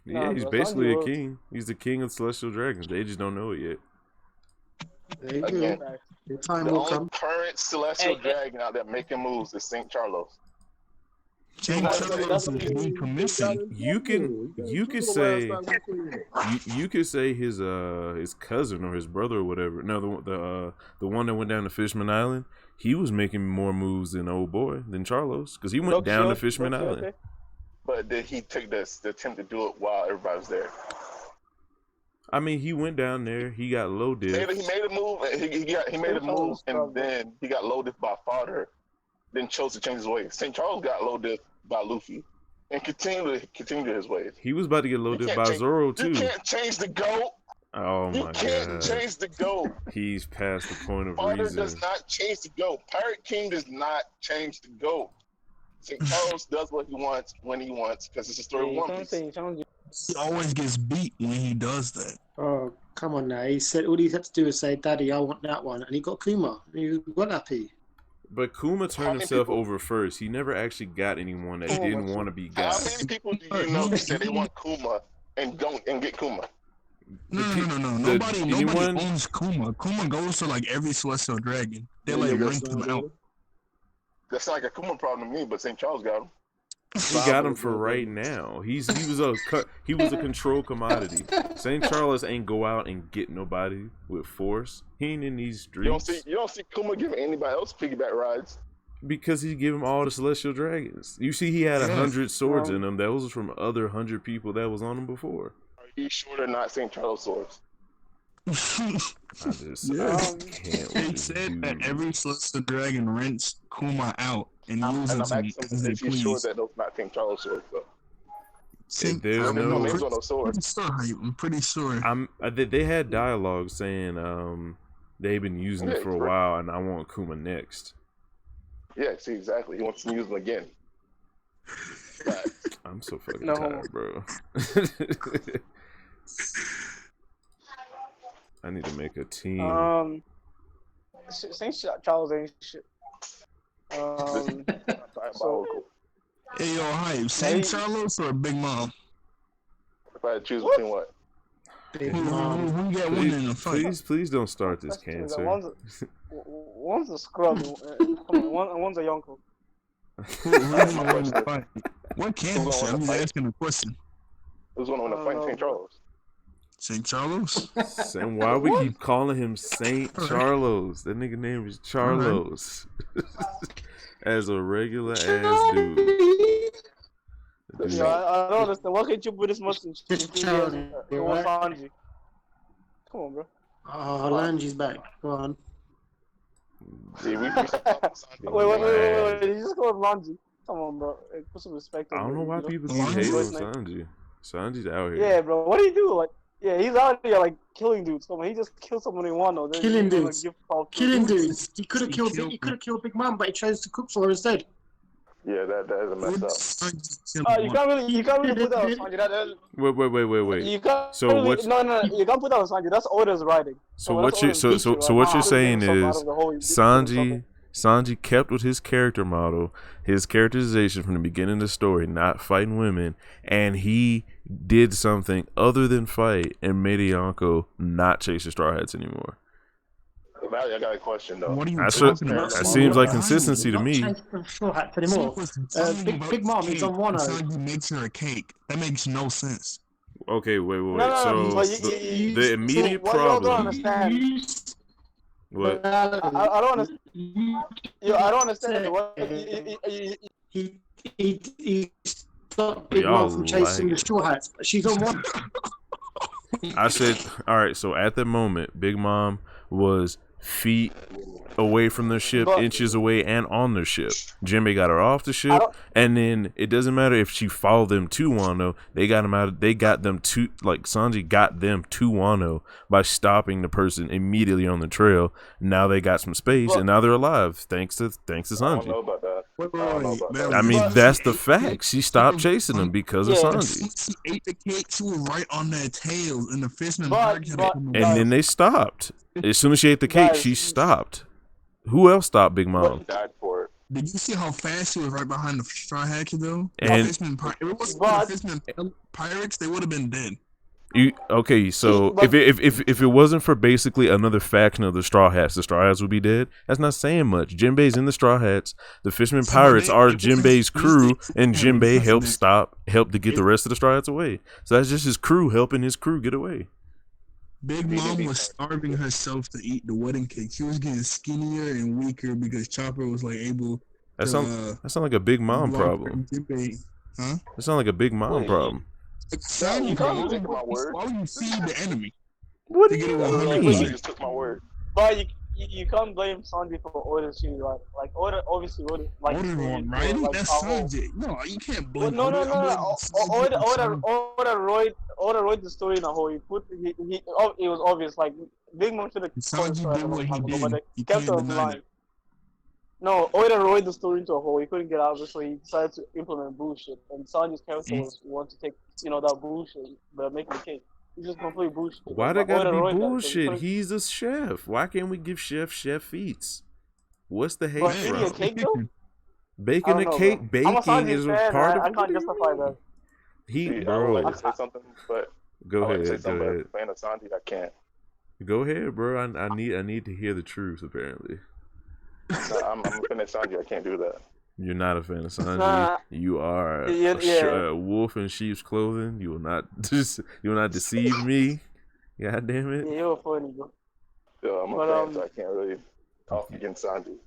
Yeah, he's basically a king. He's the king of Celestial Dragons. They just don't know it yet. There you Again, go. the only current Celestial Dragon out there making moves is St. Charles. St. Charles is being commissioned. You could say his cousin or his brother or whatever. No, the one that went down to Fishman Island. He was making more moves than old boy than Charlos because he went down to Fishman Island. Okay. But did he take the attempt to do it while everybody was there? I mean, he went down there. He got low diff. He made a move. He made a move, and then he got low diff by Fodder. Then chose to change his ways. St. Charles got low diff by Luffy, and continued his ways. He was about to get low diff by Zoro too. You can't change the GOAT. Oh my god! You can't change the GOAT. He's past the point of Fodder reason. does not change the GOAT. Pirate King does not change the GOAT. St. Charles does what he wants when he wants because it's a story of One Piece. He always gets beat when he does that. Oh, come on now. He said all he had to do was say, Daddy, I want that one. And he got Kuma. And he was well happy. But Kuma turned himself over first. He never actually got anyone that didn't want to be got. How many people do you know that say they want Kuma and get Kuma? No. Nobody owns Kuma. Kuma goes to like every Celestial Dragon. They like rent him out. That's not like a Kuma problem to me, but St. Charles got him. He got him for right now. He was a controlled commodity. St. Charles ain't go out and get nobody with force. He ain't in these streets. You don't see Kuma giving anybody else piggyback rides. Because he gave him all the celestial dragons. You see, he had 100 swords in him. That was from other 100 people that was on him before. Are you sure they're not St. Charles swords? I just can't. They said that every celestial dragon rents Kuma out and uses him as they please. Sure that those not King Charles swords though. There's no names on those swords. I'm pretty sure. They had dialogue saying they've been using it for a while, and I want Kuma next. Yeah, see exactly. He wants to use them again. I'm so fucking tired, bro. I need to make a team. St. Charles ain't shit. Hey, yo, hype. St. Charles or Big Mom? If I had to choose between what? Big Mom. Who got one in the fight? Please don't start this cancer. One's a scrub, one's a yonko. What cancer? I'm just asking a question. Who's going to win the fight? St. Charles. St. Charles? And why we keep calling him St. Charles? That nigga name is Charlos. As a regular ass dude. Yeah, I don't understand. Why can't you put this much in Sanji? Come on, bro. Oh, Lanji's back. Go on. See, we wait. You just called Lanji. Come on, bro. Put some respect on I don't know why people keep hating on Sanji. Sanji's out here. Yeah, bro. What do you do? Like, yeah, he's out here like killing dudes. Come on, he just killed someone in Wano. Killing dudes. Killing dudes. He could have killed Big Mom, but he chose to cook for her instead. Yeah, that is a mess up. You can't really put that on Sanji. Wait. You can't. So really, what's no, you can't put that on Sanji. That's Oda's writing. So what you're saying is Sanji kept with his character model, his characterization from the beginning of the story, not fighting women, and he did something other than fight and made a Yonko not chase the Straw Hats anymore. I got a question though. What are you talking about? That seems like consistency to me. Straw Hats anymore. Big Mom is on Wano. Sanji makes her a cake. That makes no sense. Okay, wait. No, the immediate problem. What y'all don't understand? What? I don't understand. I don't understand. He stopped Big Mom from chasing the Straw Hats. She's on one. I said, all right. So at the moment, Big Mom was feet away from the ship, inches away, and on the ship. Jinbei got her off the ship, and then it doesn't matter if she followed them to Wano. They got them out. They got them to Sanji got them to Wano by stopping the person immediately on the trail. Now they got some space, and now they're alive thanks to Sanji. I don't know about that. I mean, that's the fact. She stopped chasing them because of Sanji. She ate the cake. She was right on their tails, and the fisherman and then they stopped. As soon as she ate the cake, she stopped. Who else stopped Big Mom? Died for it. Did you see how fast she was right behind the Straw Hats though? And if it wasn't for the fisherman pirates, they would have been dead. So if it wasn't for basically another faction of the Straw Hats would be dead. That's not saying much. Jinbei's in the Straw Hats. The fishermen pirates are Jinbei's crew, and Jinbei helped to get the rest of the Straw Hats away. So that's just his crew helping his crew get away. Big Mom was starving herself to eat the wedding cake. She was getting skinnier and weaker because Chopper was able. That sounds like a Big Mom problem. Huh? That sounds like a Big Mom problem. Why would you feed the enemy? What do you mean? You just took my word. But you can't blame Sanji for Oda's shit. Like Oda, obviously Oda, like Oda wrong, right? That's Sanji. No, you can't blame. No. Oda wrote the story in a whole. It was obvious. Like Big Mom should have. Sanji did what he did. He kept her blind. No, Oda wrote the story into a hole. He couldn't get out of it, so he decided to implement bullshit. And Sanji's character want to take, that bullshit, but make the cake. It's just complete bullshit. Why they gotta be bullshit? He's a chef. Why can't we give chef feats? What's the hate from? A cake though? Baking a cake, baking is part of it. I can't justify that. I would like to say something, but go ahead. As a fan of Sanji, I can't. Go ahead, bro. I need to hear the truth. Apparently. No, I'm a fan of Sanji. I can't do that. You're not a fan of Sanji. You are a wolf in sheep's clothing. You will not deceive me. God damn it. Yeah, you're funny, bro. I'm a fan, so I can't really talk against Sanji.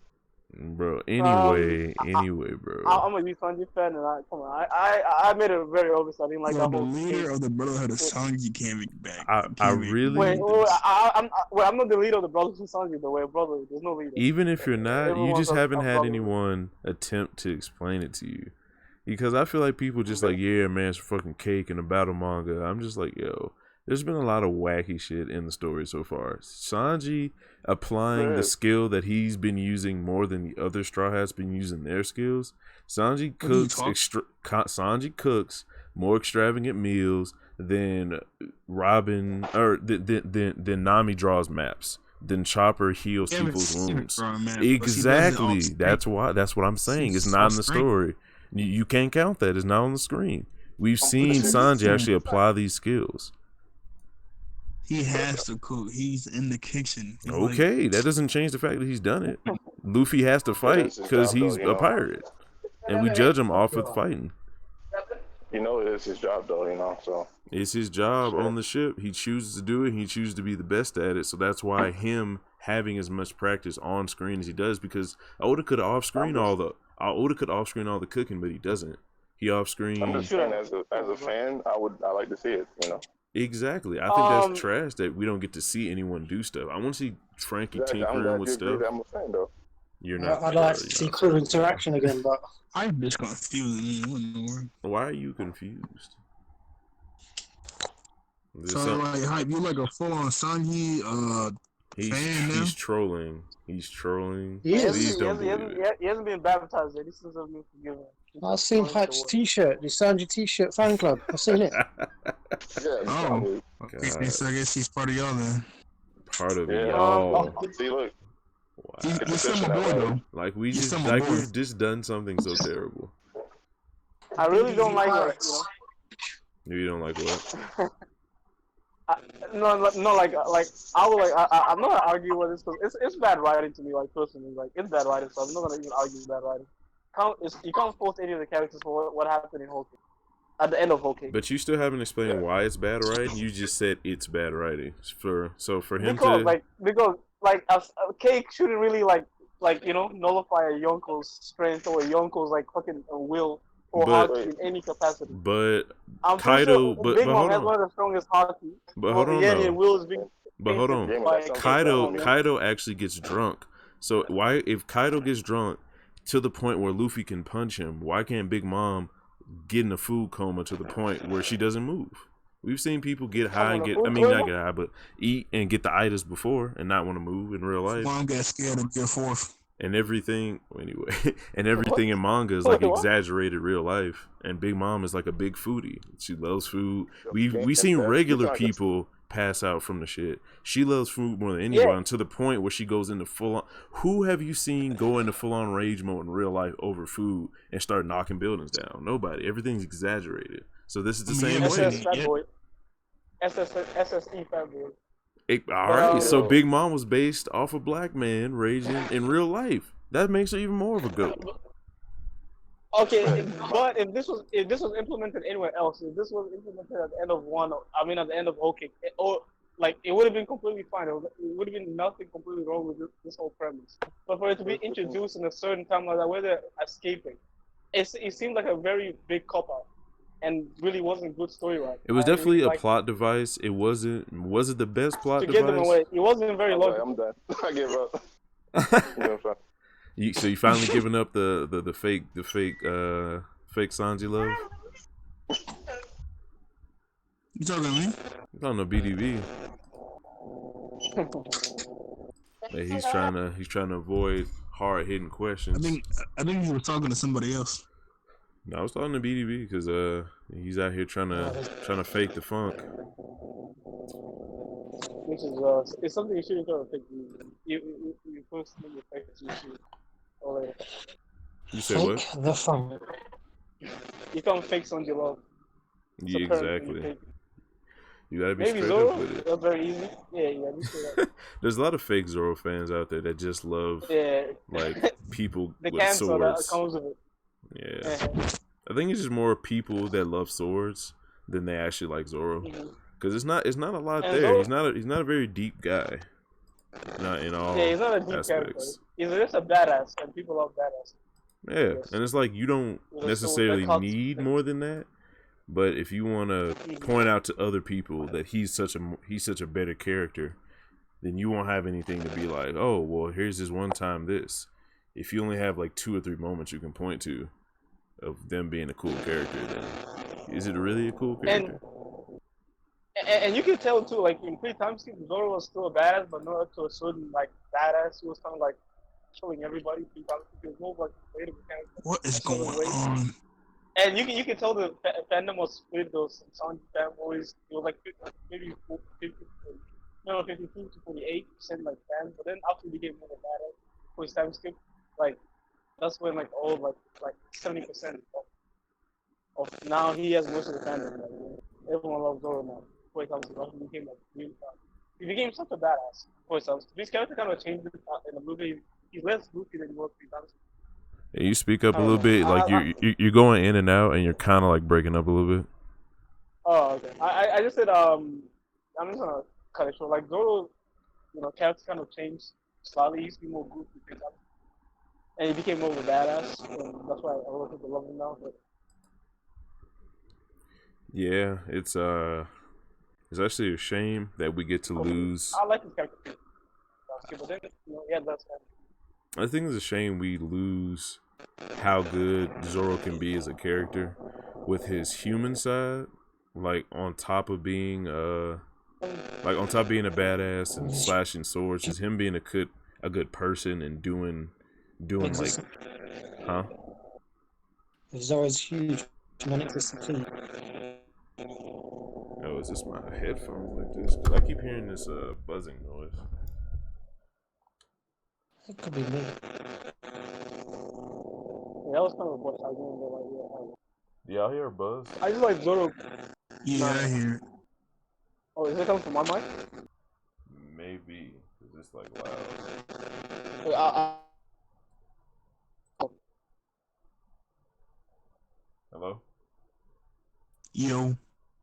Bro, anyway, bro. I'm a Sanji fan, and come on, I made it very obvious. I didn't like that the whole leader of the Brotherhood of Sanji can't be back. I really. Wait, I'm not the leader of the Brothers of Sanji. The way brother, there's no leader. Even if you're not, you Everyone's just haven't had brother. anyone attempt to explain it to you. Because I feel like people just like, yeah, man, it's fucking cake in a battle manga. I'm just like, yo, there's been a lot of wacky shit in the story so far. Sanji applying the skill that he's been using more than the other Straw Hats been using their skills. Sanji cooks more extravagant meals than Robin, or than Nami draws maps. Then Chopper heals people's wounds. Exactly. That's what I'm saying. It's not in the story. You can't count that. It's not on the screen. We've seen Sanji actually apply these skills. He has to cook. He's in the kitchen. Okay, that doesn't change the fact that he's done it. Luffy has to fight because he's a pirate, and we judge him off with fighting. You know, it's his job though. So it's his job on the ship. He chooses to do it. He chooses to be the best at it. So that's why him having as much practice on screen as he does, because Oda could off screen all the cooking, but he doesn't. He off screen. I'm just saying, as a fan, I like to see it. Exactly. I think that's trash that we don't get to see anyone do stuff. I want to see Frankie tinkering with stuff. I'm a fan though. You're not. I'd like to see crew interaction again, but I'm just confused. Why are you confused? So like, hype, you like a full-on Sanji fan now? He's trolling. He's trolling. He hasn't been baptized yet. He still hasn't been forgiven. I've seen Hype's t-shirt, the Sanji t-shirt fan club. I've seen it. Okay, so I guess he's part of y'all then. Part of y'all. See, look. Wow. He's still my boy though. Like we've just done something so terrible. I really don't like it. You don't like what? No, like I would I'm not gonna argue with this because it's bad writing to me, like personally, like it's bad writing, so I'm not gonna even argue with bad writing. You can't force any of the characters for what happened in Whole Cake at the end of Whole Cake. But you still haven't explained why it's bad writing. You just said it's bad writing. For him because Cake shouldn't really nullify a Yonko's strength or a Yonko's fucking will or haki in any capacity. But I'm Kaido, sure Big Mom has one of the strongest haki. But hold on, though. Kaido actually gets drunk. So why, if Kaido gets drunk to the point where Luffy can punch him, why can't Big Mom get in a food coma to the point where she doesn't move? We've seen people get high and not get high, but eat and get the itis before and not want to move in real life. Mom got scared of get forth. And everything, anyway, and everything in manga is like exaggerated real life. And Big Mom is like a big foodie. She loves food. We seen regular people pass out from the shit. She loves food more than anyone, to the point where she goes into full on. Who have you seen go into full on rage mode in real life over food and start knocking buildings down? Nobody. Everything's exaggerated. So this is the same way. SSE fat boy. Alright, so Big Mom was based off a black man raging in real life. That makes her even more of a goat. Okay, but if this was implemented anywhere else, if this was implemented at the end of at the end of Whole Cake, it would have been completely fine. It would have been nothing completely wrong with this whole premise. But for it to be introduced in a certain time like that, where they're escaping, it seemed like a very big cop out. And really wasn't good story writing. It was definitely a plot device. It wasn't. Was it the best plot device? To get them away. It wasn't very logical. I'm done. I give up. So you finally giving up the fake Sanji love? You talking to me? I'm talking to BDB. He's trying to avoid hard hitting questions. I think he was talking to somebody else. No, I was talking to BDB because he's out here trying to fake the funk. Which is it's something you shouldn't try to fake. You first make the fake you should. You say what? Fake the funk. You can't fake Sanji love. Yeah, exactly. You gotta be maybe straight Zoro, up with it. That's very easy. Yeah, you say that. There's a lot of fake Zoro fans out there that just love people the with swords. That comes with it. Yeah. I think it's just more people that love swords than they actually like Zoro. Because it's not a lot there. Zoro, he's not a very deep guy. not in all Yeah, he's not a deep character. aspects. He's just a badass, and people love badass. Yeah, and it's like you don't necessarily need more than that. But if you want to point out to other people that he's such a better character, then you won't have anything to be like, oh, well, here's this one time this. If you only have like 2 or 3 moments you can point to of them being a cool character, then is it really a cool character? And you can tell too, like in pre-time skip, Zoro was still a badass, but not to a certain like badass. He was kind of like showing everybody pre-time skip. He was more like creative character. What is going on? And you can tell the fandom was split. Those Sanji fanboys, it was like maybe 52 to 48% like fans. But then after he became more badass, for his time skip, like that's when like all like 70% of now he has most of the fandom. Like, everyone loves Zoro now. For example, he became like really he became such a badass. For example, his character kind of changed in the movie. He's less goofy than he was 3 times. Hey, you speak up a little bit, like you're going in and out, and you're kind of like breaking up a little bit. Oh, okay. I just said I'm just gonna cut it short. Like Zoro, character kind of changed slightly. He used to be more goofy, and he became more of a badass. And that's why a lot of people love him now. But... Yeah, it's actually a shame that we get to lose. I like his character, but then yeah, that's. I think it's a shame we lose how good Zoro can be as a character with his human side, like on top of being a badass and slashing swords, just him being a good person and doing like, huh? Zoro's huge, non-existent. Oh, is this my headphones like this? Cause I keep hearing this buzzing noise. It could be me. Yeah, that was kind of a bush. I didn't know, Do y'all hear a buzz? I just like Zoro. Yeah, I hear it. Oh, is it coming from my mic? Maybe. Is this like loud? Hello? Yo.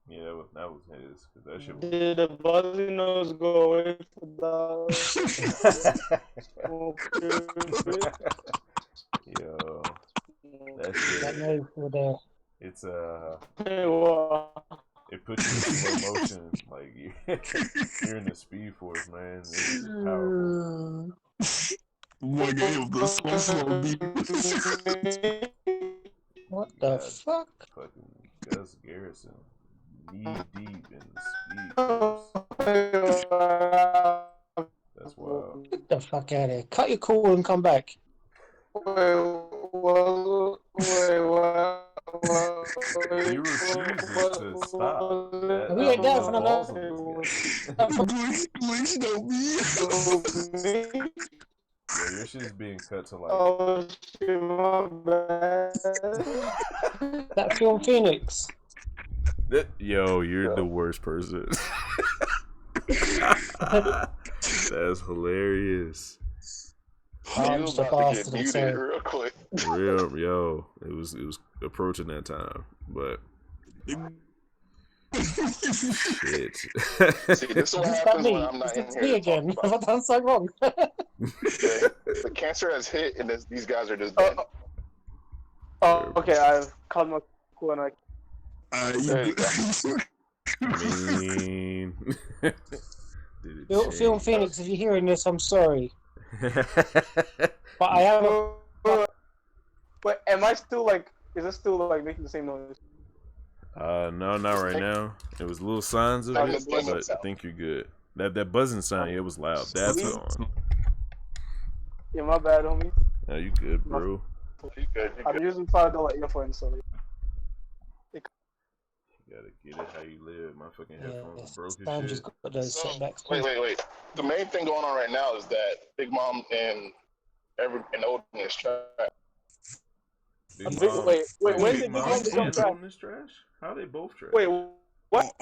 Yeah, that was his. Cause that shit was... Did the buzzing nose go away for Yo, that shit. That nose for the. It's it puts you in slow motion, like you're in the Speed Force, man. It's powerful. What the fuck? Fucking Gus Garrison, knee deep in the Speed Force. That's wild. Get the fuck out of here! Cut your call and come back. Wait, what? You refuse to stop. We ain't down for no Yeah, your shit's being cut to like. Oh shit, my bad. That film Phoenix. Yo, you're the worst person. That's hilarious. You about to get muted real quick. Real, yo, it was approaching that time, but shit. See, this is what happens when I'm not in here. Again. Have I done something wrong? The cancer has hit, and these guys are just dead. Oh, okay. I've called my cool and there you go. Film Phoenix, if you're hearing this, I'm sorry. But I am. Wait, am I still like? Is it still like making the same noise? No, not right now. It was little signs of it, but I think you're good. That buzzing sound, it was loud. That's on. Yeah, my bad, homie. No, you good, bro. You good. I'm using $5 earphones, so. You gotta get it how you live. My fucking headphones broke and shit. Just got those setbacks. Wait. The main thing going on right now is that Big Mom and Odin is trash. Wait, when did Big Mom become trash? How are they both trash? Wait, what?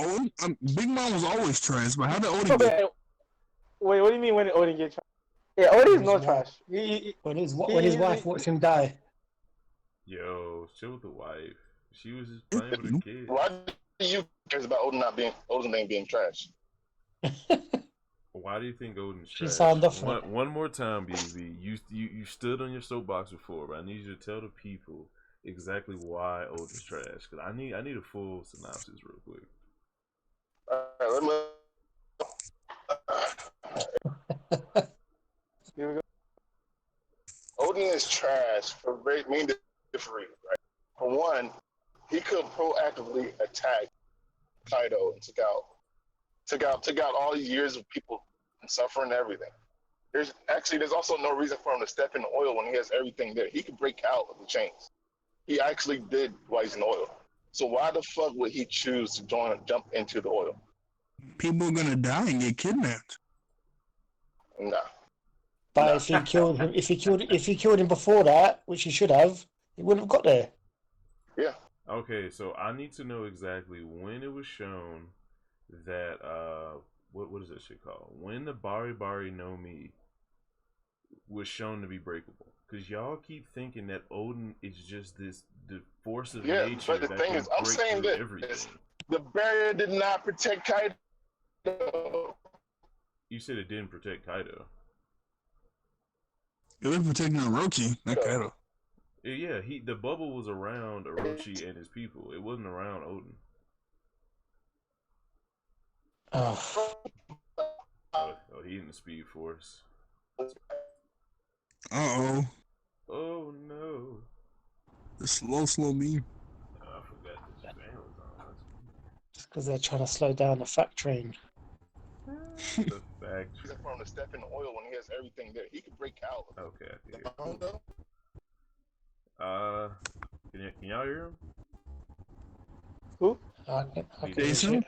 Big Mom was always trash, but how did Odin get... Wait, what do you mean when did Odin get trash? Yeah, Odin is not trash. When his wife watched him die. Yo, chill with the wife. She was just playing with the kid. Why do you care about Odin being trash? Why do you think Odin's She trash? signed off on it. One more time, BB. You stood on your soapbox before, but I need you to tell the people exactly why Odin's trash. Because I need a full synopsis real quick. Let me. Here we go. Odin is trash for main different reasons, right? For one, he could proactively attack Kaido and took out all these years of people suffering and everything. There's also no reason for him to step in the oil when he has everything there. He could break out of the chains. He actually did while he's in the oil. So why the fuck would he choose to jump into the oil? People are gonna die and get kidnapped. Nah. But if he killed him, if he killed him before that, which he should have, he wouldn't have got there. Yeah. Okay, so I need to know exactly when it was shown that what is that shit called? When the Bari no Mi was shown to be breakable. Because y'all keep thinking that Odin is just the force of nature. Yeah, but the thing is, I'm saying that the barrier did not protect Kaido. You said it didn't protect Kaido. It was protecting Orochi, not Kaido. Yeah, the bubble was around Orochi and his people. It wasn't around Odin. Oh, he in the Speed Force. Uh-oh. Oh, no. The slow beam. I forgot that Japan was on. just because they're trying to slow down the fact train. The fact train. For him to step in the oil when he has everything there. He could break out. Okay, I can can y'all hear him? Who? I can Jason?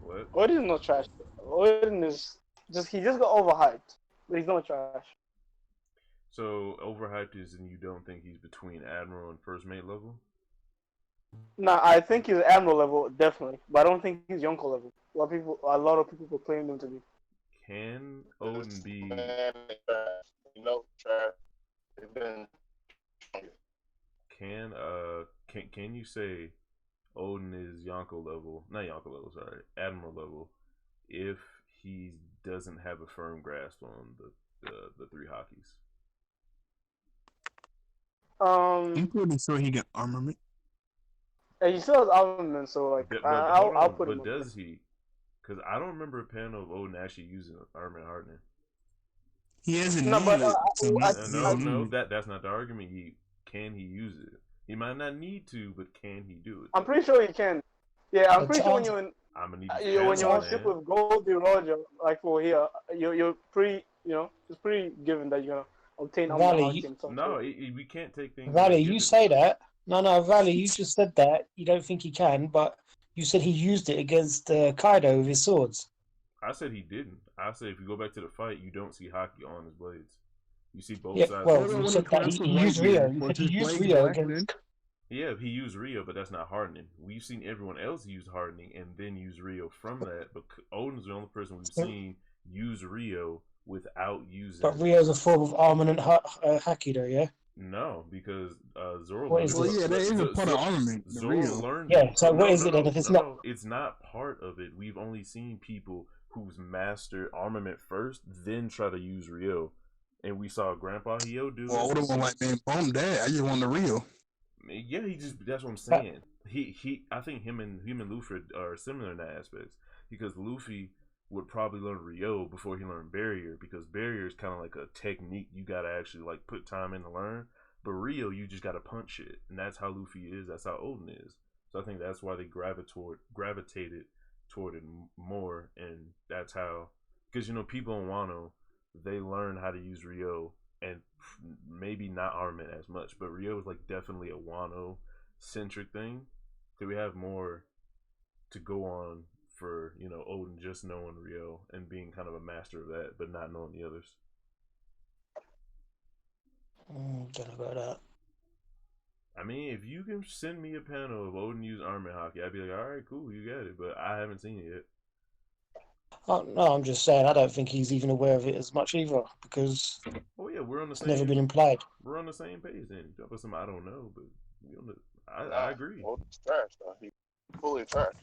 What? Odin is not trash. Odin is he just got overhyped, but he's not trash. So overhyped is, and you don't think he's between Admiral and First Mate level? Nah, I think he's Admiral level definitely, but I don't think he's Yonko level. A lot of people proclaim him to be. Can Odin be? Can you say Odin is Yonko level? Not Yonko level, sorry, Admiral level. If he doesn't have a firm grasp on the three hockeys. I'm pretty sure he got armament. Yeah, he still has armament, so like I'll put him. But does he? Because I don't remember a panel of Odin actually using armament hardening. He hasn't. No, that's not the argument. Can he use it? He might not need to, but can he do it? I'm pretty sure he can. Yeah, I'm pretty sure when you're on ship with Goldie Roger, like for here, you're pretty, it's pretty given that you're gonna obtain Valley, we can't take things. Valley, you say that. No, Valley, you just said that you don't think he can, but you said he used it against Kaido with his swords. I said he didn't. I said if you go back to the fight, you don't see hockey on his blades. You see both sides. Well, you said that he used Rio. He used Rio against. Yeah, he used Rio, but that's not hardening. We've seen everyone else use hardening and then use Rio from that. But Odin's the only person we've seen use Rio without using. But Rio's a form of armament haki, though, yeah. No, because Zoro. What is that is a part of armament. Zoro learned. Yeah. So what is it then? If it's not, it's not part of it. We've only seen people who's mastered armament first, then try to use Rio. And we saw Grandpa Hio do. Well, Oda was like, man, bump that. I just want the Rio. Yeah, that's what I'm saying. I think him and Luffy are similar in that aspect, because Luffy would probably learn Rio before he learned Barrier, because Barrier is kind of like a technique you gotta actually like put time in to learn. But Rio, you just gotta punch it, and that's how Luffy is. That's how Odin is. So I think that's why they gravitated toward it more, and that's how, because people in Wano, they learn how to use Rio, and maybe not armament as much, but Rio is like definitely a Wano centric thing. So we have more to go on for Odin just knowing Rio and being kind of a master of that, but not knowing the others. Don't know about that. I mean, if you can send me a panel of Odin use armament hockey, I'd be like, all right, cool, you got it. But I haven't seen it yet. Oh, no, I'm just saying I don't think he's even aware of it as much either, because we're on the same. It's never been implied. We're on the same page then. Drop us some I don't know, but I agree. Odin's trash, though. He's fully trash.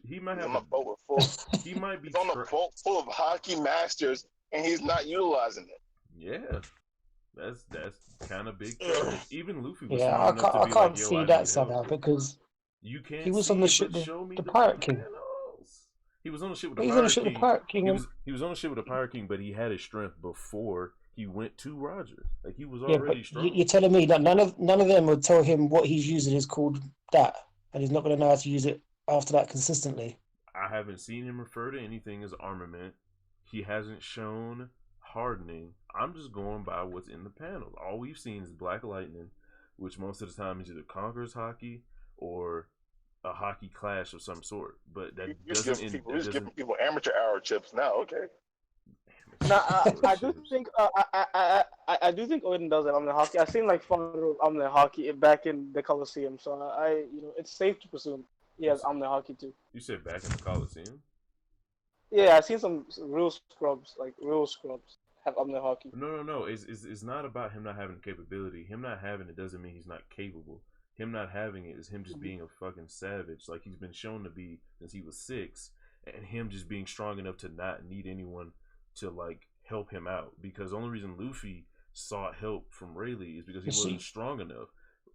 He might He's have on a boat with full. he might be He's on a boat full of hockey masters, and he's not utilizing it. Yeah. That's kind of big trash. Even Luffy was Yeah, smart enough to I be like, can't "Yo, see I that need help." somehow because You he can't was on see the it, ship but with show me the the Pirate King. panels. He was on the ship with the He was on the Pirate ship with the King. Pirate King. He was on the ship with the Pirate King, but he had his strength before he went to Roger. Like he was Yeah, but already strong. you're telling me that none of them would tell him what he's using is called that, and he's not going to know how to use it after that consistently. I haven't seen him refer to anything as armament. He hasn't shown hardening. I'm just going by what's in the panels. All we've seen is Black Lightning, which most of the time is either Conqueror's Hockey or a hockey clash of some sort. But that You're just doesn't. giving people amateur hour chips now. Okay. Now, I do think I do think Odin does it on the hockey. I've seen like photos of the hockey back in the Coliseum, so it's safe to presume he has the hockey too. You said back in the Coliseum? Yeah, I've seen some real scrubs, like real scrubs, have the hockey. No. It's not about him not having the capability. Him not having it doesn't mean he's not capable. Him not having it is him just being a fucking savage, like he's been shown to be since he was 6, and him just being strong enough to not need anyone to like help him out. Because the only reason Luffy sought help from Rayleigh is because he wasn't strong enough.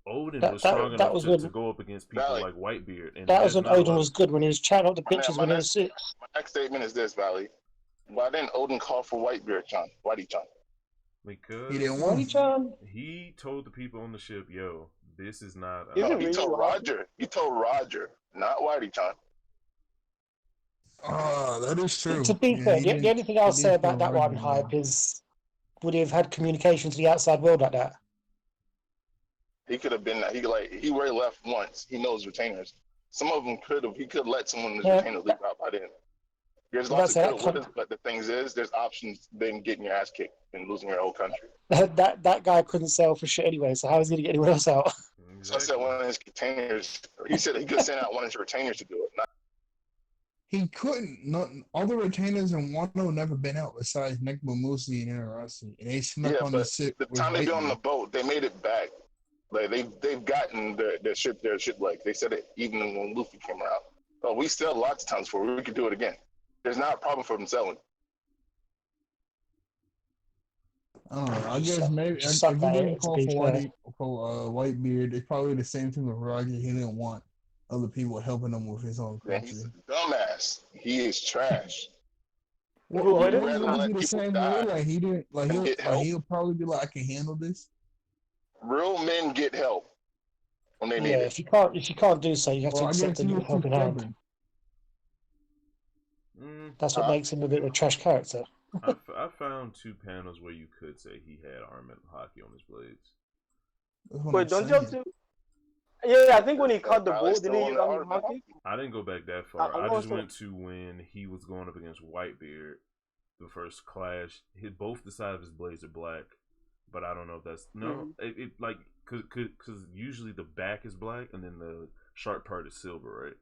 Odin was strong enough to go up against people like Whitebeard. And that was when Odin was good, when he was chatting up the bitches when he was 6. My next statement is this, Valley. Why didn't Odin call for Whitebeard-chan? Whitey-chan? Because he didn't want. He told the people on the ship, "Yo, this is not." No, he told Roger. He told Roger, not Whitey-chan. Oh, that is true. To be fair, the only thing I'll say about that one, Hype, is would he have had communication to the outside world like that? He could have been that. He already left once. He knows retainers. Some of them could have. He could let someone in his retainers leave out by then. There's lots of could have, but the thing is, there's options than getting your ass kicked and losing your whole country. that guy couldn't sell for shit anyway, so how is he going to get anyone else out? Exactly. So I said one of his retainers. He said he could send out one of his retainers to do it. He couldn't. Not all the retainers in Wano never been out besides Nekbamusi and Inarasi, and they snuck on the ship. The time they been on the boat, they made it back. Like they've gotten their ship like they said it even when Luffy came around. Oh, we still lots of times for we could do it again. There's not a problem for them selling. I don't know. I guess maybe if he didn't call for Whitebeard, it's probably the same thing with Roger. He didn't want other people helping him with his own country. He's a dumbass. He is trash. Well, he'll be the same way. Like he didn't. He'll probably be like, I can handle this. Real men get help when they need it. If you can't do so, you have to accept that you have helping hand. That's what makes him a bit of a trash character. I found 2 panels where you could say he had armament hockey on his blades. Wait, don't you have to? Yeah, I think when he caught the boat, didn't he use armament hockey? I didn't go back that far. I just went to when he was going up against Whitebeard, the first clash. Both the side of his blades are black, but I don't know if that's it like because usually the back is black and then the sharp part is silver, right?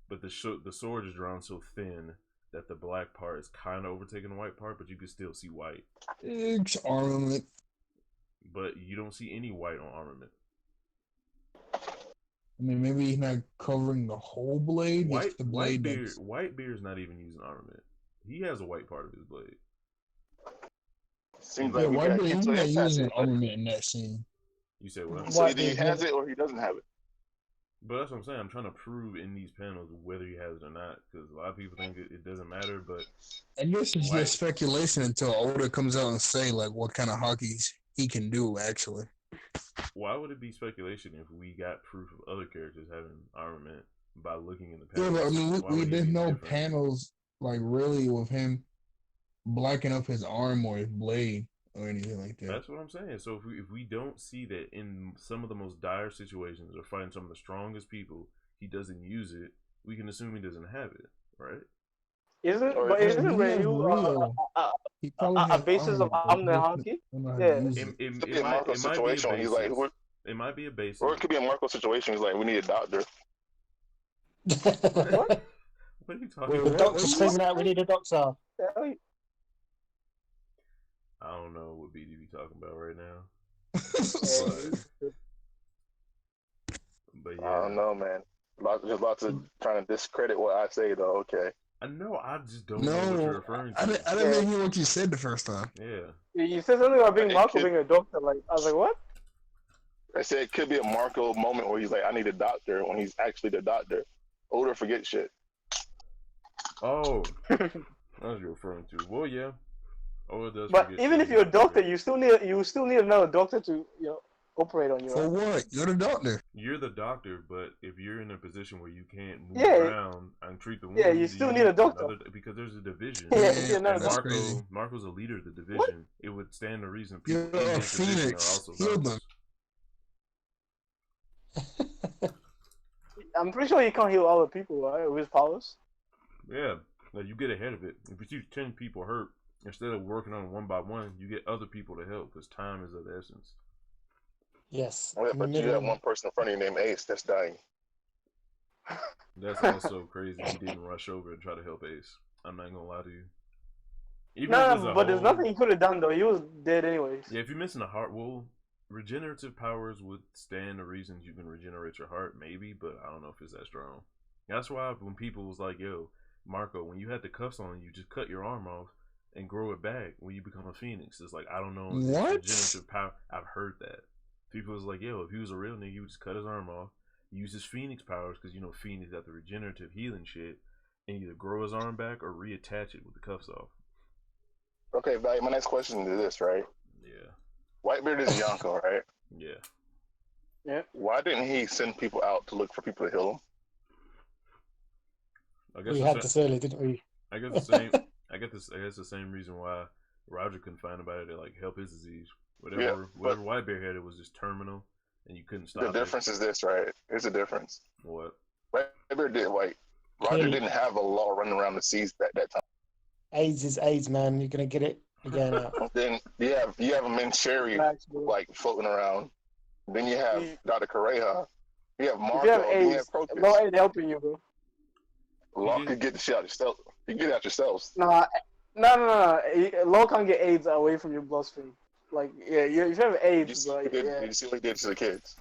But the sword is drawn so thin that the black part is kind of overtaking the white part, but you can still see white. It's armament. But you don't see any white on armament. I mean, maybe he's not covering the whole blade. Just the blade. Whitebeard's not even using armament. He has a white part of his blade. Seems like Whitebeard's not using armament in that scene. You said what? So either he has it or he doesn't have it. But that's what I'm saying. I'm trying to prove in these panels whether he has it or not, because a lot of people think it doesn't matter. But I guess it's just speculation until Oda comes out and say like what kind of hockey he can do actually. Why would it be speculation if we got proof of other characters having armament by looking in the panels? Yeah, but I mean, there's no panels like really with him blacking up his arm or his blade or anything like that. That's what I'm saying. So if we don't see that in some of the most dire situations or fighting some of the strongest people, he doesn't use it, we can assume he doesn't have it, right? Isn't Ryu a basis of armament hockey? Yeah. It could be a Marco situation. He's like, it might be a basis. Or it could be a Marco situation. He's like, we need a doctor. What? What are you talking about? The doctor's screaming out, we need a doctor. I don't know what BD be talking about right now. But yeah. I don't know, man. There's lots of trying to discredit what I say, though. Okay. I know. I just don't know what you're referring to. I didn't hear what you said the first time. Yeah. You said something about Marco being a doctor. Like I was like, what? I said it could be a Marco moment where he's like, I need a doctor, when he's actually the doctor. Oda forget shit. Oh. That's what you're referring to. Well, yeah. Oda does. But even if you're a doctor, you still need another doctor to operate on you. For what? You're the doctor. You're the doctor, but if you're in a position where you can't move around and treat the wounds, you still need a doctor. Because there's a division. Yeah, Marco's a leader of the division. What? It would stand to reason people in You're a this division are phoenix. also Heal doctors. I'm pretty sure he can't heal other people, right? With his powers. Yeah, like you get ahead of it. If you see 10 people hurt, instead of working on one by one, you get other people to help because time is of the essence. Yes. Oh, yeah, but you have one person in front of you named Ace that's dying. That's also crazy. He didn't rush over and try to help Ace. I'm not gonna lie to you. There's nothing he could have done though. He was dead anyways. Yeah, if you're missing a heart, well, regenerative powers would stand the reasons you can regenerate your heart, maybe, but I don't know if it's that strong. That's why when people was like, yo, Marco, when you had the cuffs on, you just cut your arm off and grow it back when you become a phoenix. It's like, I don't know. What? Regenerative power. I've heard that. People was like, yo, if he was a real nigga, he would just cut his arm off, use his phoenix powers, because Phoenix got the regenerative healing shit, and either grow his arm back or reattach it with the cuffs off. Okay, Valley, my next question is this, right? Yeah. Whitebeard is Yonko, right? Yeah. Yeah. Why didn't he send people out to look for people to heal him? I guess we had this earlier, didn't we? I guess the same. I guess the same reason why Roger couldn't find anybody to like help his disease. Whatever Whitebeard had, it was just terminal, and you couldn't stop. The difference is this, right? Here's the difference. What? Whitebeard did Roger didn't have a law running around the seas at that time. AIDS is AIDS, man. You're gonna get it again out. Then you have a Mancheri floating around. Then you have Dr. Correja. You have Marco. You have AIDS. You have Crocus. Law ain't helping you, bro. Law could get the shit out yourself. You get it out yourselves. No. Law can't get AIDS away from your bloodstream. Like, yeah, if you have AIDS, Did you see what he did to the kids?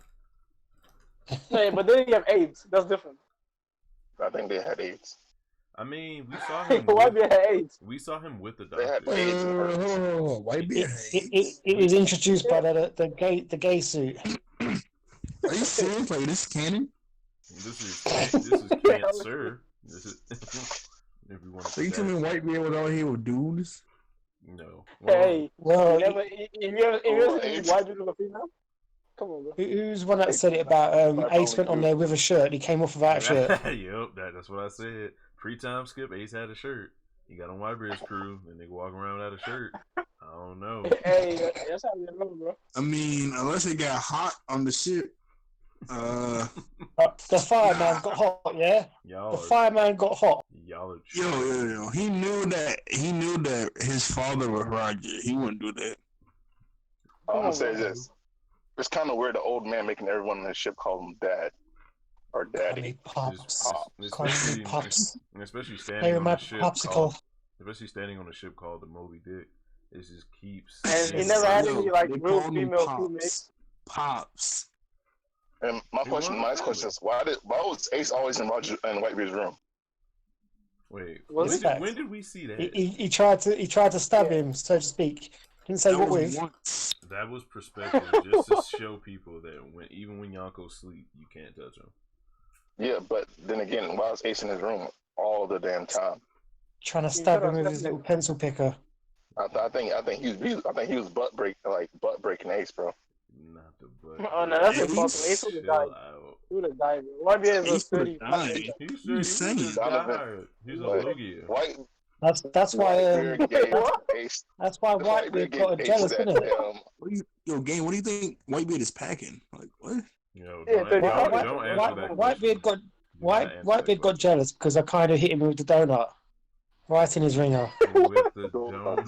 Yeah, but then you have AIDS. That's different. I think they had AIDS. I mean, we saw him. Whitebeard had AIDS. We saw him with the doctor. They had AIDS. Whitebeard. It was introduced by the gay suit. Are you serious? Like this is canon? This is cancer. This is. If you want to. So you tell me Whitebeard was out here with dudes? No. Hey, well, if you ever seen Whitebeard with a female? Come on, bro. Who's one that said it about Ace went on there with a shirt, he came off without a shirt? Yep, that's what I said. Pre-time skip, Ace had a shirt. He got on Whitebeard's crew, and they walk around without a shirt. I don't know. Hey, that's how you know, bro. I mean, unless it got hot on the ship. The fireman got hot, yeah? The fireman got hot. Y'all are Yo. He knew that his father was Roger. He wouldn't do that. I'm gonna say this. It's kind of weird the old man making everyone on the ship call him dad. Or daddy. Pops. Especially standing on a ship called, especially standing on a ship called the Moby Dick. It just keeps. And he never had any like real female crewmates. Pops. And my next question is why was Ace always in Roger and Whitebeard's room? Wait, when did we see that? He tried to stab him, so to speak. Didn't say what with. That was perspective, just to show people that even when Yonko sleep, you can't touch him. Yeah, but then again, why was Ace in his room all the damn time? Trying to stab him with his little pencil picker. I think he was butt breaking Ace, bro. Not the butt. Oh no, that's impossible. Ace would have died. He would have died, bro. Whitebeard is a 30. He's a Logia. That's why. That's why Whitebeard got jealous, isn't it? Game. What do you think Whitebeard is packing? Like what? Whitebeard got jealous because I kind of hit him with the donut right in his ringer. With the donut.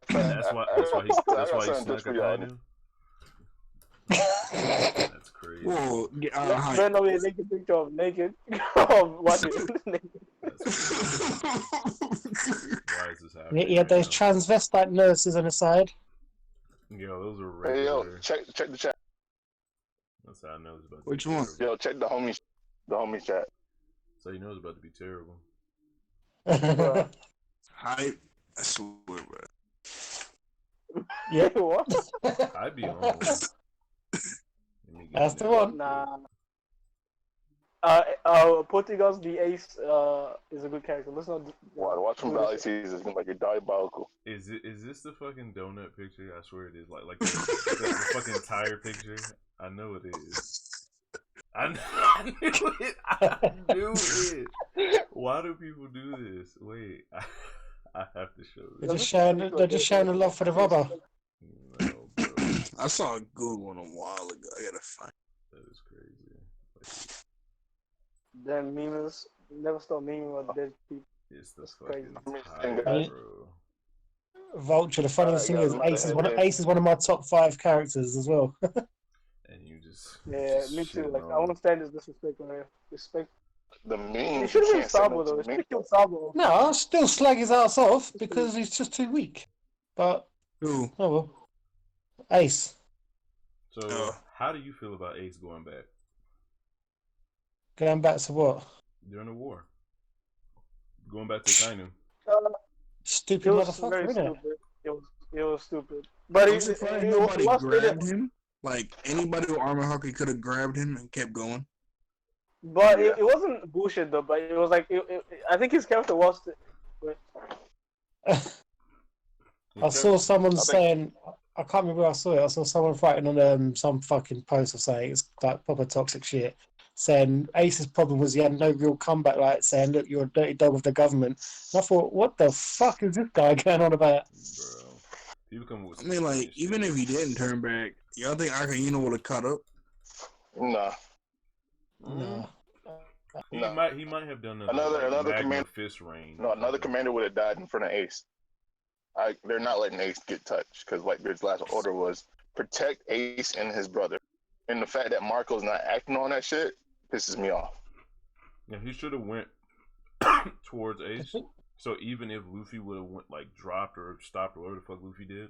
That's why he snuck up on him. That's crazy. Whoa, Then we take a picture of naked. Whitebeard naked. Why is this happening? He had those transvestite nurses on the side. Yo, those are regular. Hey, yo, check the chat. That's how I know it's about to Which be one? terrible. Yo, check the homie chat. So you know it's about to be terrible. Hype. I swear, bro. Yeah. What? I'd be on one. That's the one. Nah. Portugal's the ace is a good character. Let's not. Watch from do Valley this shit. Seasons. It's like you're diabolical. Is this the fucking donut picture? I swear it is. Like the fucking tire picture. I know it is. I knew it. I knew it. Why do people do this? Wait, I have to show They're this. just showing the love for the rubber. No, bro. I saw a good one a while ago. I gotta find. That is crazy. Damn memers never stop memeing about dead people. It's the crazy. fucking tire, bro. Vulture. The funniest thing is guys, Ace is one of my top 5 characters as well. And you just Yeah, me too. shitting Like on I want to stand this disrespect on here. Respect. The It memes. should have been can't say Sabo no though. to It should me. have killed Sabo. No, I'll still slag his ass off because he's just too weak. But Who? oh well. Ace. So, how do you feel about Ace going back Going back to what? during the war? Going back to Kainu. Stupid It was motherfucker, very isn't it? stupid. It was stupid. But I'm surprised it nobody was grabbed him. Like anybody with armor hockey could have grabbed him and kept going. But it wasn't bullshit though. But it was like I think his character was. I saw someone saying, I can't remember where I saw it. I saw someone writing on some fucking post or saying it's like proper toxic shit, saying Ace's problem was he had no real comeback, like saying, look, you're a dirty dog of the government. And I thought, what the fuck is this guy going on about? Bro. People come with I mean, like, even if he didn't turn back, y'all think Akainu would have caught up? Nah. Nah. He might have done Another commander fist rain. No, another commander would have died in front of Ace. They're not letting Ace get touched because Whitebeard's last order was protect Ace and his brother. And the fact that Marco's not acting on that shit pisses me off. Yeah, he should have went towards Ace. So even if Luffy would have went like dropped or stopped or whatever the fuck Luffy did,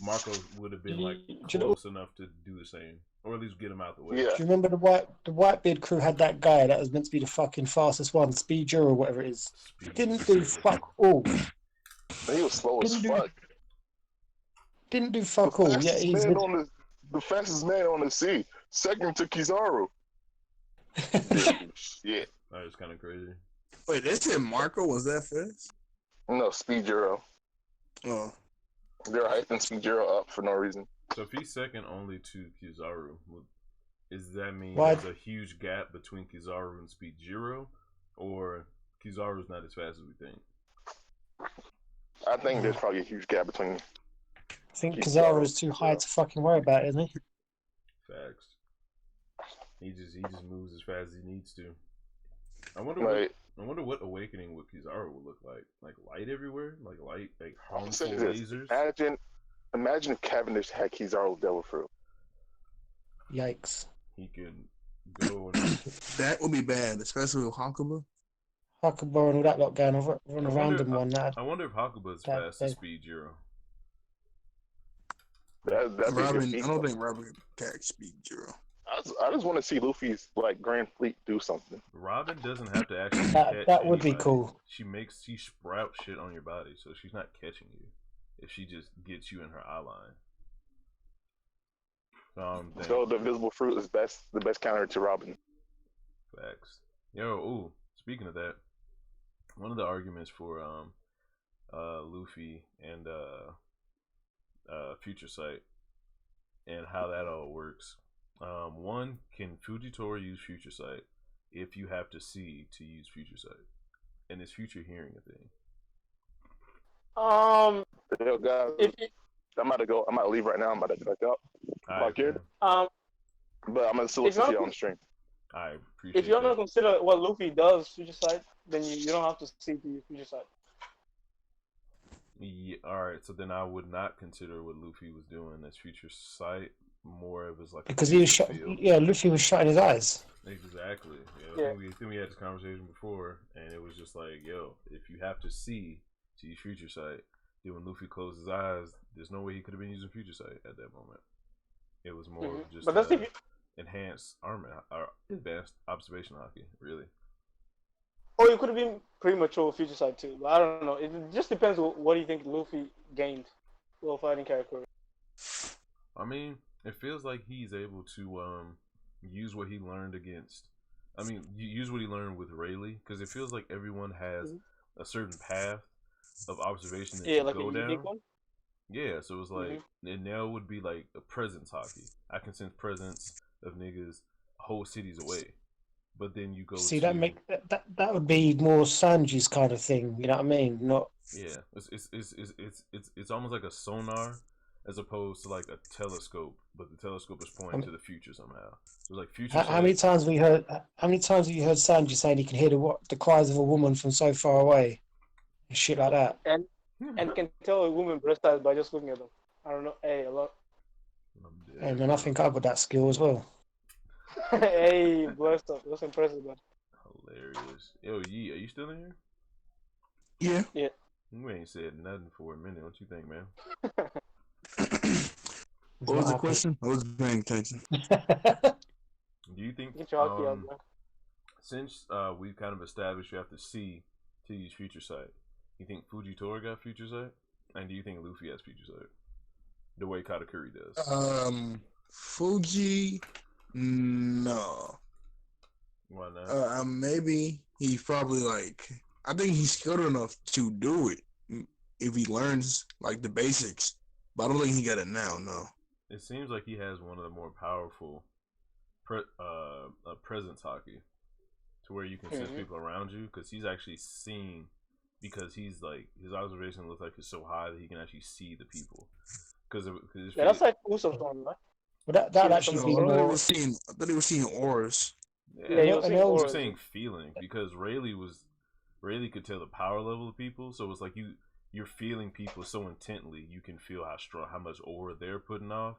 Marco would have been like close enough to do the same, or at least get him out the way. Yeah. Do you remember the Whitebeard crew had that guy that was meant to be the fucking fastest one, Speed or whatever it is? Didn't do fuck all. He was slow as fuck. Didn't do fuck all. Yeah, he's the fastest man on the sea, second to Kizaru. Shit. That is kind of crazy. Wait, they said Marco was that fast? No, Speed Zero. Oh. They're hyping Speed Zero up for no reason. So if he's second only to Kizaru, does that mean What? there's a huge gap between Kizaru and Speed Zero, or Kizaru's not as fast as we think? I think there's probably a huge gap between. I think Kizaru is too high to fucking worry about, isn't he? Facts. He just moves as fast as he needs to. I wonder what awakening with Kizaru would look like. Like light everywhere, like harmful lasers. Imagine if Cavendish had Kizaru's Devil Fruit. Yikes. He could go and That would be bad, especially with Hakuba. Hakuba and all that lot going on a random one. I wonder if Hakuba is fast as Speed Zero. Robin, I don't think Robin can catch Speed Zero. I just want to see Luffy's like Grand Fleet do something. Robin doesn't have to actually that would be anybody. cool. She sprouts shit on your body, so she's not catching you. If she just gets you in her eye line. So the invisible fruit is the best counter to Robin. Facts. Speaking of that, one of the arguments for Luffy and Future Sight and how that all works. One, can Fujitora use Future Sight if you have to see to use Future Sight? And is Future Hearing a thing? Yo, guys, I'm about to go. I'm about to leave right now. I'm about to back up. But I'm gonna still listen to you on the stream. I appreciate. If you're not consider what Luffy does Future Sight, then you don't have to see to use Future Sight. Yeah, all right. So then I would not consider what Luffy was doing as Future Sight. More of as like because he was shut. Yeah, Luffy was shutting his eyes. Exactly. Yeah. I think we had this conversation before, and it was just like, yo, if you have to see to use Future Sight, then when Luffy closed his eyes, there's no way he could have been using Future Sight at that moment. It was more of just. But enhanced armor or advanced observation hockey. Really. Or it could have been premature future side too. But I don't know. It just depends what do you think Luffy gained while fighting Karakuri. I mean, it feels like he's able to use what he learned against. I mean, use what he learned with Rayleigh, because it feels like everyone has a certain path of observation that you like go a unique down. one. Yeah, so it's like and now would be like a presence hockey. I can sense presence of niggas whole cities away. But then you go See, to that would be more Sanji's kind of thing. You know what I mean? Not yeah, it's almost like a sonar as opposed to like a telescope, but the telescope is pointing to the future somehow. So it's like future. How many times have we heard? How many times have you heard Sanji saying he can hear the cries of a woman from so far away, and shit like that? And can tell a woman breast size by just looking at them. I don't know. Hey, a lot. Hey man, I think I've got that skill as well. Hey, blessed up. That's impressive, man. Hilarious. Yo, Yee, are you still in here? Yeah. Yeah. You ain't said nothing for a minute. What you think, man? What was the question? I was paying attention. Do you think Get your hockey out, man. Since we've kind of established you have to see to use future sight, you think Fujitora got future sight? And do you think Luffy has future sight? The way Katakuri does. Fuji, no. Why not? Maybe he's probably like. I think he's skilled enough to do it if he learns like the basics. But I don't think he got it now. No. It seems like he has one of the more powerful presence hockey, to where you can sense people around you, because he's actually seeing, because he's like his observation looks like it's so high that he can actually see the people. Because that's like Usopp's one, right? But that actually be more. I thought he was seeing auras. Yeah, he was saying feeling, because Rayleigh could tell the power level of people, so it's like you're feeling people so intently you can feel how much aura they're putting off,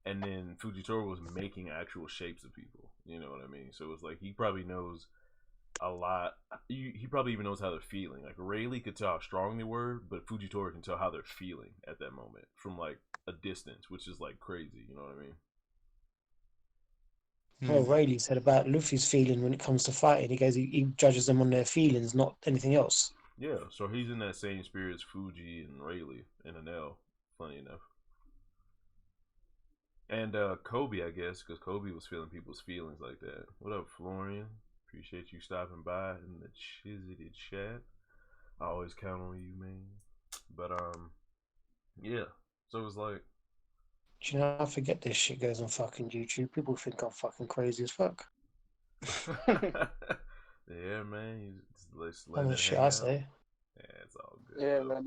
and then Fujitora was making actual shapes of people. You know what I mean? So it's like he probably knows a lot. He probably even knows how they're feeling. Like Rayleigh could tell how strong they were, but Fujitora can tell how they're feeling at that moment from like a distance, which is like crazy. You know what I mean? Well, Rayleigh said about Luffy's feeling when it comes to fighting. He goes, he judges them on their feelings, not anything else. Yeah, so he's in that same spirit as Fuji and Rayleigh and Enel, funny enough. And Kobe, I guess, because Kobe was feeling people's feelings like that. What up, Florian? Appreciate you stopping by in the Chizited chat. I always count on you, man. But yeah. So it's like, Do you know, I forget this shit goes on fucking YouTube. People think I'm fucking crazy as fuck. yeah, man. You just I'm the shit I say. Yeah, it's all good. Yeah, man.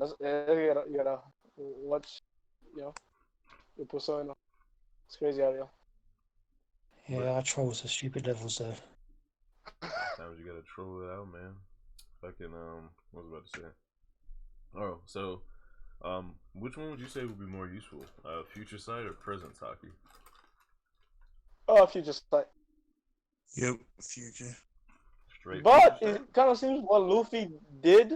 You gotta watch, your persona. It's crazy out here. Yeah, I troll to stupid levels though. Sometimes you gotta troll it out, man. Fucking what was I about to say? Oh, so which one would you say would be more useful? Future sight or present hockey? Oh, future sight. Yep, future. Straight. But future it kind of seems what Luffy did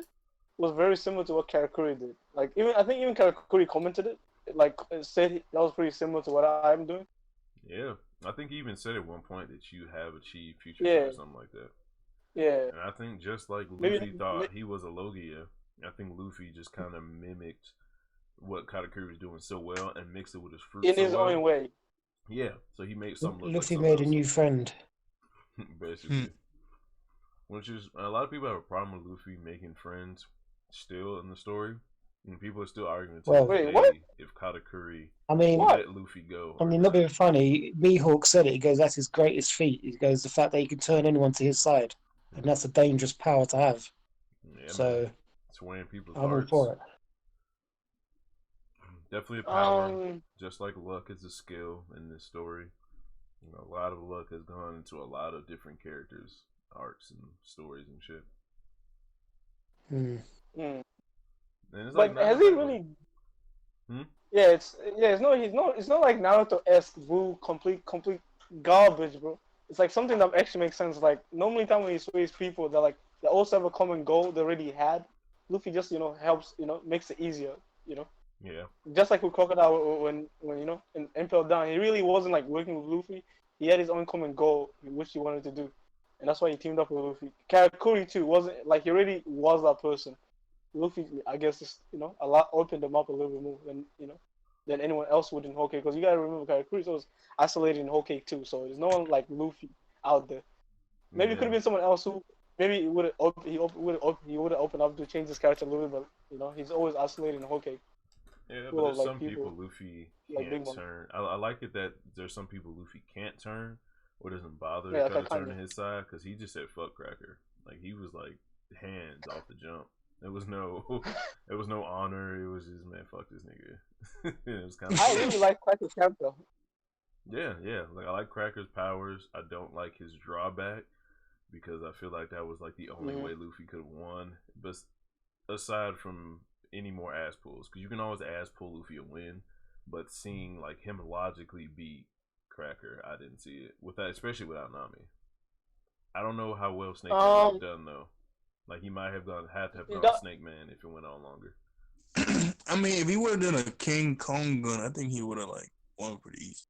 was very similar to what Karakuri did. Like I think even Karakuri commented it. Like said that was pretty similar to what I'm doing. Yeah, I think he even said at one point that you have achieved future sight or something like that. Yeah. And I think just like Luffy thought he was a Logia, I think Luffy just kind of mimicked what Katakuri was doing so well and mixed it with his fruit in his own way. Yeah, so he makes something look Luffy like made a new friend. Basically. Which is, a lot of people have a problem with Luffy making friends still in the story. And people are still arguing if Katakuri let Luffy go. I mean, not being funny, Mihawk said it. He goes, that's his greatest feat. He goes, the fact that he can turn anyone to his side. And that's a dangerous power to have. Yeah, so, man. It's weighing people's I'm hearts. all for it. Definitely a power. Just like luck is a skill in this story. You know, a lot of luck has gone into a lot of different characters, arcs, and stories and shit. And it's like has he really? Yeah, it's not like Naruto-esque Wu complete garbage, bro. It's like something that actually makes sense. Like normally, time when you switch people, they also have a common goal they already had. Luffy just helps makes it easier. Yeah. Just like with Crocodile when in Impel Down, he really wasn't like working with Luffy. he had his own common goal, which he wanted to do, and that's why he teamed up with Luffy. Karakuri too wasn't like he already was that person. Luffy, I guess, just a lot opened him up a little bit more than anyone else would in Whole Cake. Because you gotta remember, Karakuri was isolated in Whole Cake too, so there's no one like Luffy out there. Maybe it could have been someone else who maybe he would have opened up to change his character a little bit, but he's always isolated in Whole Cake. Yeah, but there's some people Luffy like can't turn. I like it that there's some people Luffy can't turn or doesn't bother Yeah, to try to turn kinda. to his side because he just said fuck Cracker. Like he was like hands off the jump. There was no honor. It was just man, fuck this nigga. It was kind of. I really like Cracker's character. Yeah. Like I like Cracker's powers. I don't like his drawback because I feel like that was like the only way Luffy could have won. But aside from any more ass pulls, because you can always ass pull Luffy and win, but seeing like him logically beat Cracker, I didn't see it with that, especially without Nami. I don't know how well Snake Man would have done though. Like he might have had to have gone Snake Man if it went on longer. I mean, if he would have done a King Kong gun, I think he would have like won pretty easy.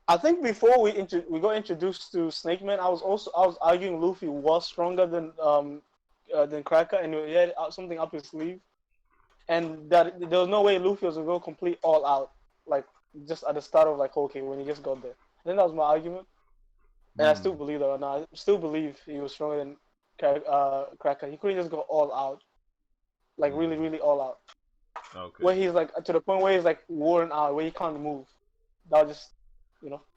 I think before we got introduced to Snake Man, I was arguing Luffy was stronger than Cracker, and he had something up his sleeve, and that there was no way Luffy was gonna go complete all out, like just at the start of like Whole Cake when he just got there. I think that was my argument, and I still believe that. No, I still believe he was stronger than Cracker. He couldn't just go all out, like really, really all out. Okay. Where he's like to the point where he's like worn out, where he can't move. That was just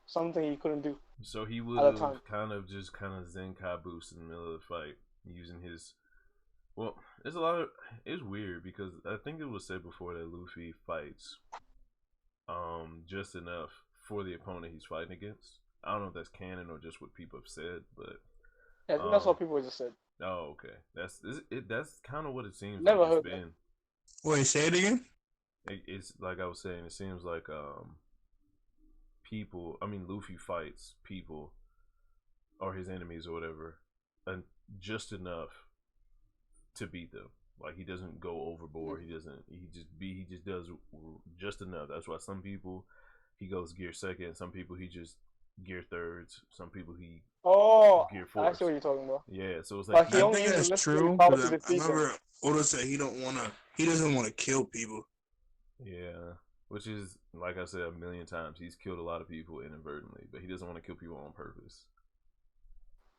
something he couldn't do. So he would have kind of Zenkai boost in the middle of the fight using his. Well, it's weird because I think it was said before that Luffy fights just enough for the opponent he's fighting against. I don't know if that's canon or just what people have said, but yeah, I think that's what people just said. Oh, okay. That's kind of what it seems Never like heard it's been. Wait, say it again. It's like I was saying. It seems like people. I mean, Luffy fights people or his enemies or whatever, and just enough to beat them. Like he doesn't go overboard. He just does just enough. That's why some people he goes gear second. Some people he just gear thirds. Some people he gear fourth. I see what you're talking about. Yeah, so it's like he only uses that's true. I remember Oda said he doesn't want to kill people. Yeah, which is like I said a million times. He's killed a lot of people inadvertently, but he doesn't want to kill people on purpose.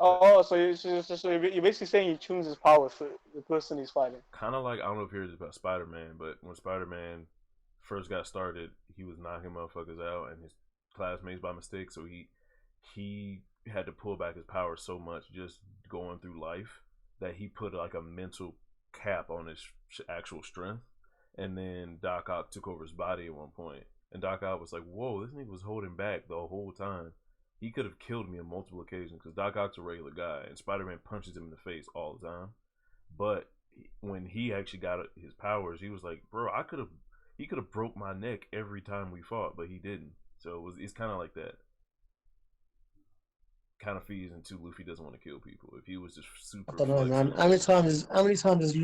So you're basically saying he tunes his power for the person he's fighting. Kind of like I don't know if you heard about Spider-Man, but when Spider-Man first got started, he was knocking motherfuckers out and his classmates by mistake. So he had to pull back his power so much just going through life that he put like a mental cap on his actual strength. And then Doc Ock took over his body at one point, and Doc Ock was like, "Whoa, this nigga was holding back the whole time." He could have killed me on multiple occasions because Doc Ock's a regular guy, and Spider-Man punches him in the face all the time. But when he actually got his powers, he was like, "Bro, he could have broke my neck every time we fought, but he didn't." So it's kind of like that. Kind of feeds into Luffy doesn't want to kill people. If he was just super, I don't know, man. How many times does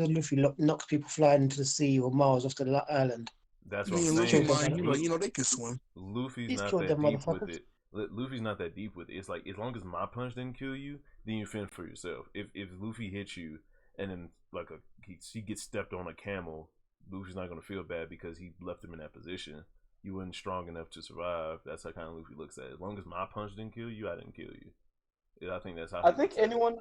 Luffy knocks people flying into the sea or miles off the island? That's what I'm saying. Luffy, they can swim. Luffy's not that deep with it. Luffy's not that deep with it. It's like as long as my punch didn't kill you, then you fend for yourself. If Luffy hits you and then like he gets stepped on a camel, Luffy's not gonna feel bad because he left him in that position. You weren't strong enough to survive. That's how kind of Luffy looks at it. As long as my punch didn't kill you, I didn't kill you. Yeah, I think that's how. I think anyone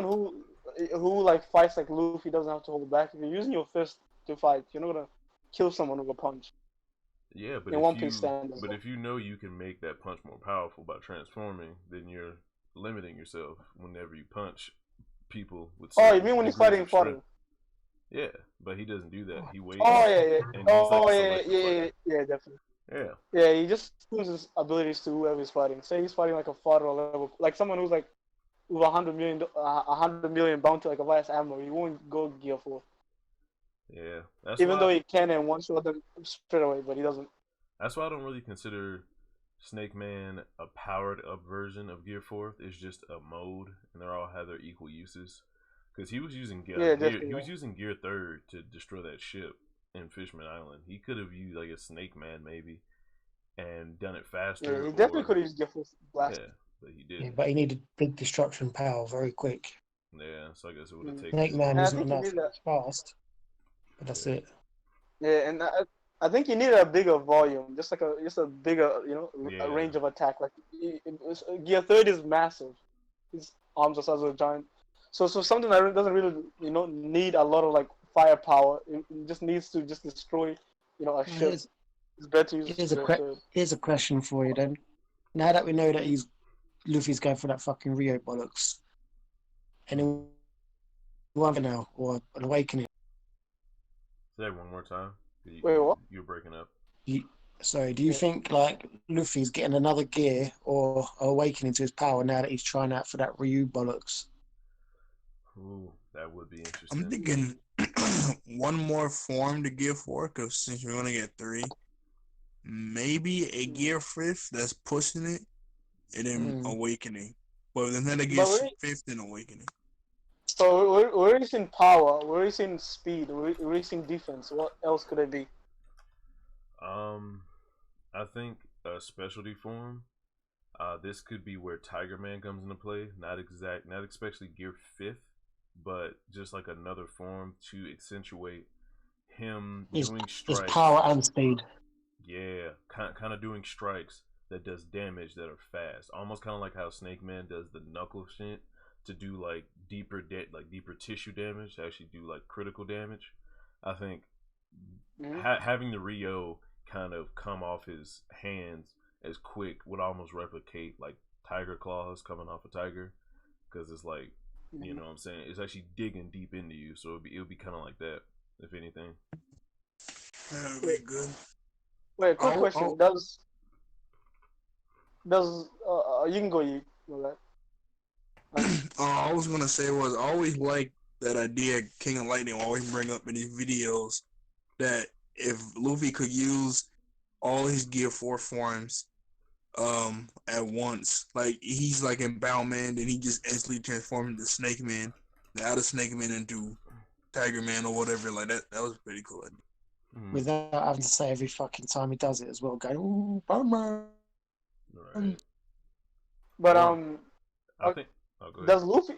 who like fights like Luffy doesn't have to hold back. If you're using your fist to fight, you're not gonna kill someone with a punch. Yeah, but if you know you can make that punch more powerful by transforming, then you're limiting yourself whenever you punch people with. Oh, you mean when he's fighting? Yeah, but he doesn't do that. He waits. Oh yeah. Yeah, definitely. Yeah. Yeah, he just tunes his abilities to whoever he's fighting. Say he's fighting like a fodder level, like someone who's like with 100 million bounty like a Vice Admiral. He won't go gear 4. Yeah, even though he can and one shot them straight away, but he doesn't. That's why I don't really consider Snake Man a powered up version of Gear 4. It's just a mode, and they all have their equal uses. Because he was using Gear 3rd to destroy that ship in Fishman Island. He could have used like a Snake Man maybe, and done it faster. Yeah, he definitely could Or have used Gear 4 blast. yeah, but he Yeah, didn't. but he needed big destruction power very quick. Yeah, so I guess it would have taken Snake too Man And I long. isn't think he enough needed that. fast, but that's Yeah. it. Yeah, and I think he needed a bigger volume, just a bigger, a Yeah. range of attack. Like Gear 30 is massive. His arms are size of a giant. So something that doesn't really need a lot of like firepower. It just needs to just destroy a ship. It's better to use Gear 30. Here's a question for you then. Now that we know that Luffy's going for that fucking Rio bollocks, anyone now or an awakening? Say that one more time. Wait, what? You're breaking up. Do you think like Luffy's getting another gear or awakening to his power now that he's trying out for that Ryu bollocks? Ooh, that would be interesting. I'm thinking one more form to Gear 4, because since we're gonna get 3, maybe a Gear 5th that's pushing it, and then Awakening. But then a Gear 5th and Awakening. So we're using power, we're using speed, we're using defense. What else could it be? I think a specialty form. This could be where Tiger Man comes into play. Not especially Gear 5th, but just like another form to accentuate him doing strikes. His power and speed. Yeah, kind of doing strikes that does damage that are fast. Almost kind of like how Snake Man does the knuckle shit to do like deeper tissue damage, to actually do like critical damage. I think having the Rio kind of come off his hands as quick would almost replicate like Tiger Claws coming off a tiger, because it's like, you know what I'm saying, it's actually digging deep into you, so it'll be kind of like that, if anything. That would be good. Wait, quick question. Does you can go, you know that. I was gonna say I always like that idea King of Lightning always bring up in his videos, that if Luffy could use all his Gear 4 forms at once, like he's like in Bowman, then he just instantly transformed into Snake Man, out of Snake Man into Tiger Man or whatever, like that was pretty cool. Without having to say every fucking time he does it as well, going, ooh, Bowman. Right. But I think does Luffy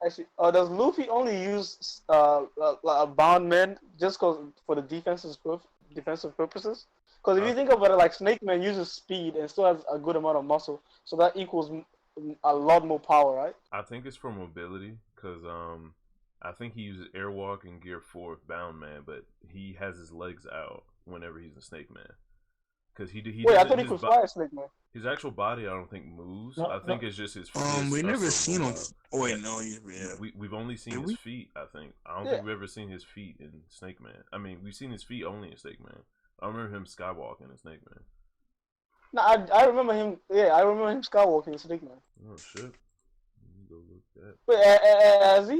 does Luffy only use a bound man just for the defensive purposes? Because if you think about it, like Snake Man uses speed and still has a good amount of muscle, so that equals a lot more power, right? I think it's for mobility, because I think he uses Airwalk in Gear 4 with Bound Man, but he has his legs out whenever he's in Snake Man. Because Wait, I thought he could fly Snake Man. His actual body, I don't think moves. No, I think it's just his. We never seen him. Oh wait, yeah. no, We've only seen his feet. I think. I don't think we've ever seen his feet in Snake Man. I mean, we've seen his feet only in Snake Man. I remember him skywalking in Snake Man. No, I remember him. Yeah, I remember him skywalking in Snake Man. Oh shit! Go look that. Wait,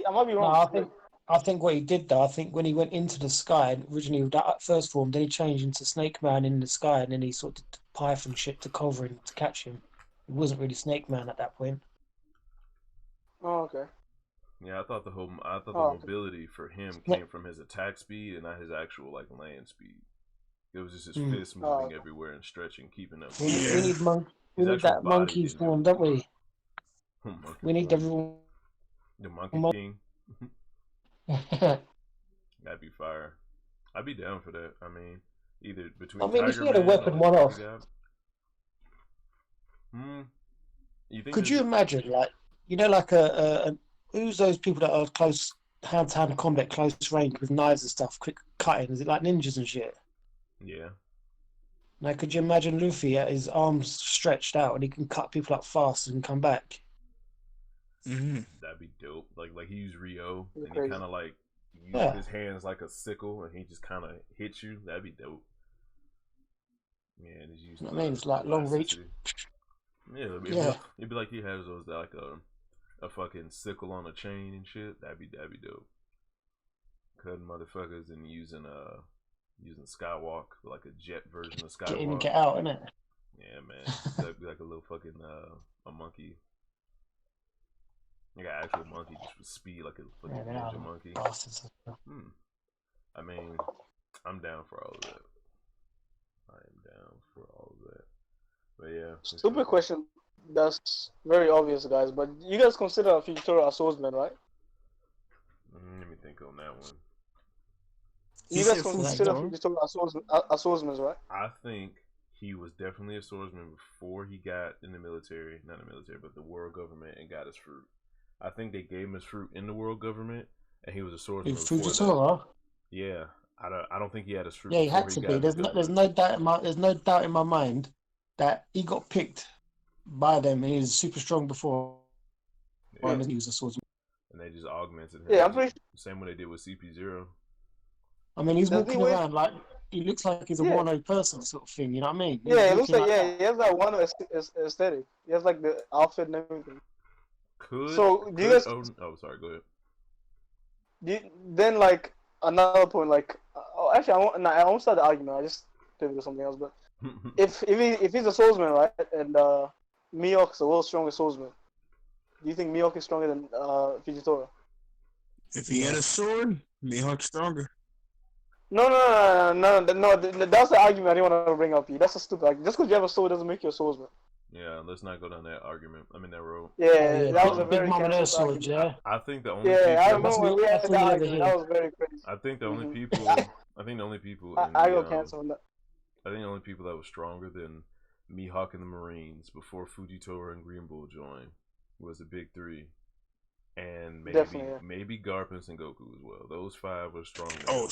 I might be wrong. No, I think what he did though, I think when he went into the sky, originally with that first form, then he changed into Snake Man in the sky, and then he sort of did Python shit to cover him to catch him. It wasn't really Snake Man at that point. Oh, okay. Yeah, I thought the mobility for him came from his attack speed and not his actual like land speed. It was just his fists moving everywhere and stretching, keeping up. We need that monkey form, don't we? We need the Monkey King. That'd be fire. I'd be down for that. I mean, either between. If he had a weapon one off. Could you imagine, like, like who's those people that are close hand-to-hand combat, close range with knives and stuff, quick cutting? Is it like ninjas and shit? Yeah. Now, could you imagine Luffy at his arms stretched out and he can cut people up fast and come back? That'd be dope. Like he used Rio and he kind of like used his hands like a sickle and he just kind of hits you. That'd be dope. Yeah, and he's using. I mean, it's like long reach. Yeah, it'd be like he has those like a fucking sickle on a chain and shit. That'd be dope. Cutting motherfuckers and using Skywalk, like a jet version of Skywalk. Get in and get out, innit? Yeah, man. That'd be like a little fucking a monkey. Like an actual monkey just with speed, like a fucking ninja monkey. I mean, I'm down for all of that. I am down for all of that. But yeah. Stupid question. That's very obvious, guys. But you guys consider Fujitora a swordsman, right? Let me think on that one. You guys consider Fujitora a swordsman, right? I think he was definitely a swordsman before he got in the military, not the military, but the world government, and got his fruit. I think they gave him his fruit in the world government, and he was a swordsman before that. Yeah, I don't think he had his fruit. Yeah, he had to be. There's no doubt in my mind that he got picked by them, and he was super strong before. Yeah. And he was a swordsman. And they just augmented him. Yeah, I'm pretty. Same way they did with CP0. I mean, he's walking around like he looks like he's a wano person sort of thing. You know what I mean? Yeah, it looks like he has that wano aesthetic. He has like the outfit and everything. So do you guys? Oh, sorry. Go ahead. Then like another point, like actually I won't start the argument. I just pivot to something else. But if he's a swordsman, right, and Mihawk's the world's strongest swordsman, do you think Mihawk is stronger than Fujitora? If he had a sword, Mihawk's stronger. No. That's the argument I didn't want to bring up. That's a stupid argument. Just because you have a sword doesn't make you a swordsman. Yeah, let's not go down that argument. I mean that road. Yeah, that was a very sword. Yeah. I think the only. Yeah, I remember when we had that argument. That was very crazy. I think the only people. I think the only people. I go cancel on that. I think the only people that was stronger than Mihawk and the Marines before Fujitora and Green Bull joined was the big three. And maybe Garp and Sengoku as well. Those five were strong. Oh,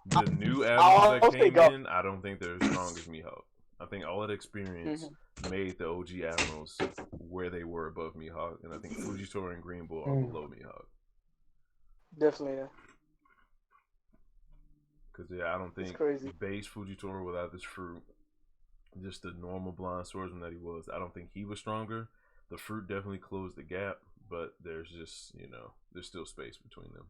the new admirals that came in, I don't think they're as strong as Mihawk. I think all that experience made the OG admirals where they were above Mihawk, and I think Fujitora and Green Bull are below Mihawk. Definitely, yeah. Because I don't think base Fujitora without this fruit, just the normal blind swordsman that he was, I don't think he was stronger. The fruit definitely closed the gap, but there's just, there's still space between them.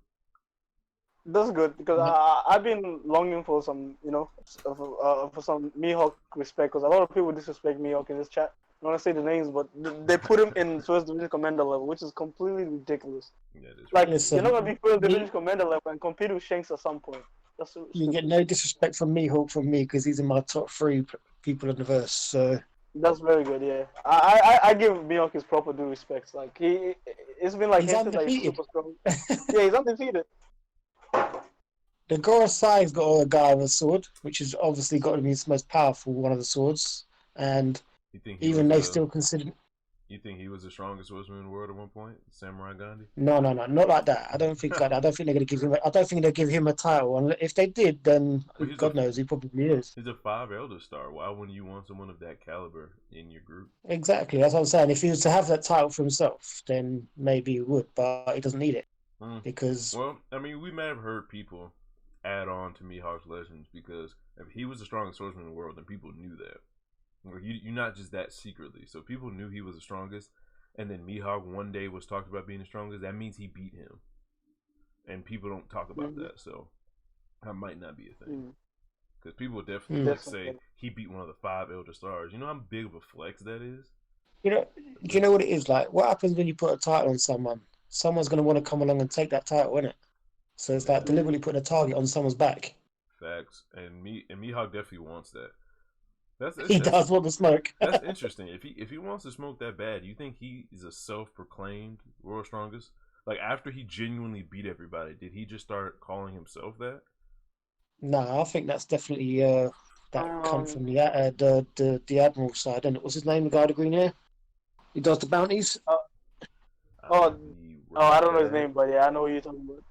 That's good, because I've been longing for some, for some Mihawk respect, because a lot of people disrespect Mihawk in this chat. I don't want to say the names, but they put him in first division commander level, which is completely ridiculous. Yeah, like, you're not going to be first division commander level and compete with Shanks at some point. You get no disrespect from Mihawk from me, because he's in my top 3 people in the verse, so... That's very good, yeah. I give Mihawk his proper due respects. Like, it's been like... He's undefeated. Yeah, he's undefeated. The Gorosei's got a guy with a sword, which is obviously got to be his most powerful one of the swords, and even they still consider. You think he was the strongest swordsman in the world at one point, Samurai Gandhi? No, not like that. I don't think like that. I don't think they're going to give him. I don't think they'll give him a title. And if they did, then God knows he probably is. He's a 5 Elder Star. Why wouldn't you want someone of that caliber in your group? Exactly. That's what I'm saying. If he was to have that title for himself, then maybe he would, but he doesn't need it because. Well, I mean, we may have heard people add on to Mihawk's legends because if he was the strongest swordsman in the world, then people knew that. You're not just that secretly. So people knew he was the strongest, and then Mihawk one day was talked about being the strongest. That means he beat him, and people don't talk about that. So that might not be a thing because people definitely say he beat one of the 5 Elder Stars. You know how big of a flex that is. Do you know what it is like? What happens when you put a title on someone? Someone's going to want to come along and take that title, isn't it? So it's like deliberately putting a target on someone's back. Facts, and Mihawk definitely wants that. He does want the smoke. That's interesting. If he wants to smoke that bad, you think he is a self-proclaimed world's strongest? Like after he genuinely beat everybody, did he just start calling himself that? No, I think that's definitely that come from the admiral side. And what's his name? The guy with the green hair. He does the bounties. I don't know his name, but yeah, I know what you're talking about.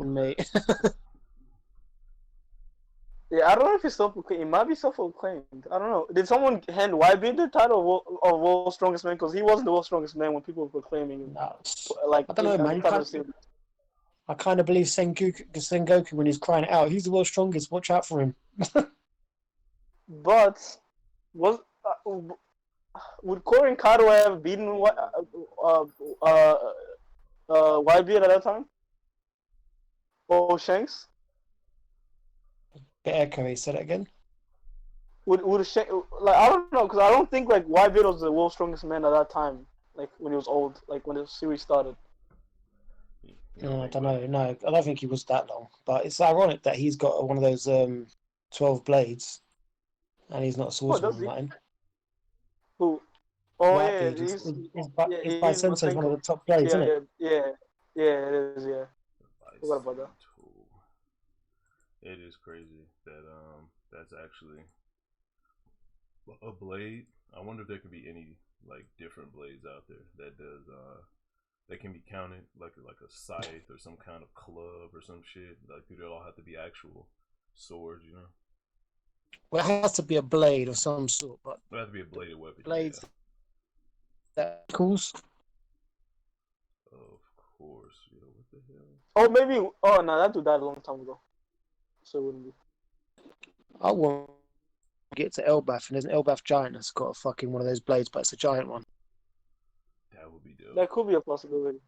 Mate. Yeah, I don't know if he's self-proclaimed. He might be self-proclaimed. I don't know. Did someone hand Whitebeard the title of World's Strongest Man? Because he wasn't the World's Strongest Man when people were proclaiming him. No. Like, I don't know, man. I kind of believe Sengoku when he's crying it out. He's the world's strongest. Watch out for him. But would Korin Kado have beaten Whitebeard at that time? Or Shanks? Echo, he said it again. Would Shanks, like, I don't know, because I don't think like Whitebeard was the world's strongest man at that time, like when he was old, like when the series started. No, I don't know. No, I don't think he was that long. But it's ironic that he's got one of those 12 blades. and he's not a Oh, swordsman does or he? nothing. Who? Oh yeah, Whitebeard, yeah, his he's Bicentennial is one of Masenko. the top blades, Yeah, isn't it? yeah, it is. Yeah, forgot about that. It is crazy that that's actually a blade. I wonder if there could be any like different blades out there that does that can be counted like a scythe or some kind of club or some shit. Like, do they all have to be actual swords? You know, Well, it has to be a blade of some sort, but it has to be a bladed weapon. blades Yeah, that calls. of course. Yo, what the hell? Oh, maybe. Oh no, that dude died a long time ago, so it wouldn't be. I want to get to Elbath, and there's an Elbath giant that's got a fucking one of those blades, but it's a giant one. That would be dope. That could be a possibility.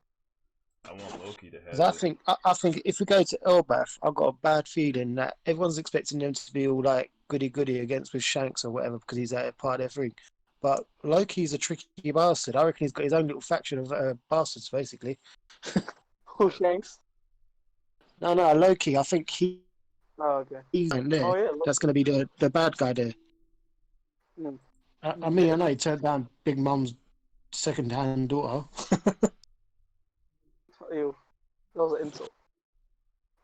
I want Loki to Because have it. I think if we go to Elbath, I've got a bad feeling that everyone's expecting them to be all like goody goody against with Shanks or whatever because he's a part of their thing. But Loki's a tricky bastard. I reckon he's got his own little faction of bastards, basically. Who Shanks? No, Loki. I think Oh, okay. he's in there. Oh yeah. That's going to be the bad guy there. Mm. I mean, I know he turned down Big Mum's second-hand daughter. Ew, that was an insult.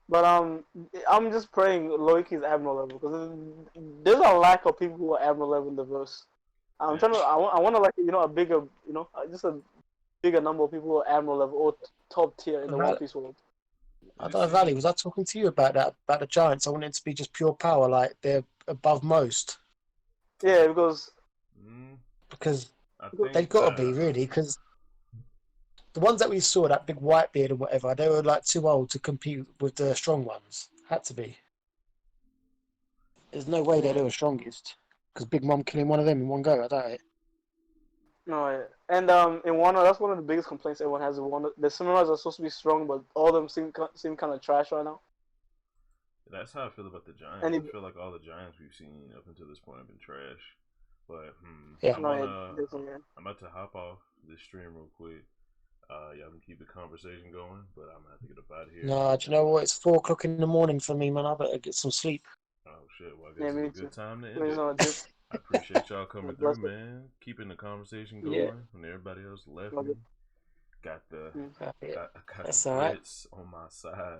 But I'm just praying Loki's admiral level because there's a lack of people who are admiral level in the verse. I'm trying to. I want to like a bigger just a bigger number of people who are admiral level or top tier in the One Piece world. I don't know, Valley, was I talking to you about that, about the Giants? I want it to be just pure power, like they're above most. Yeah, because they've got to be, really, because the ones that we saw, that big Whitebeard or whatever, they were like too old to compete with the strong ones. Had to be. There's no way they were strongest, because Big Mom killing one of them in one go, I doubt it. No, yeah. And in Wano, that's one of the biggest complaints everyone has in Wano. The samurais are supposed to be strong, but all of them seem kind of trash right now. That's how I feel about the Giants. I feel like all the Giants we've seen up until this point have been trash. But yeah. I'm about to hop off this stream real quick. Y'all can keep the conversation going, but I'm gonna have to get up out of here. No, do you know what? It's 4 o'clock in the morning for me, man. I better get some sleep. Oh shit! Well, I guess it's a good time to end it. Dip. I appreciate y'all coming through, man. Keeping the conversation going when everybody else left me. Got the got That's the all right. Brits on my side.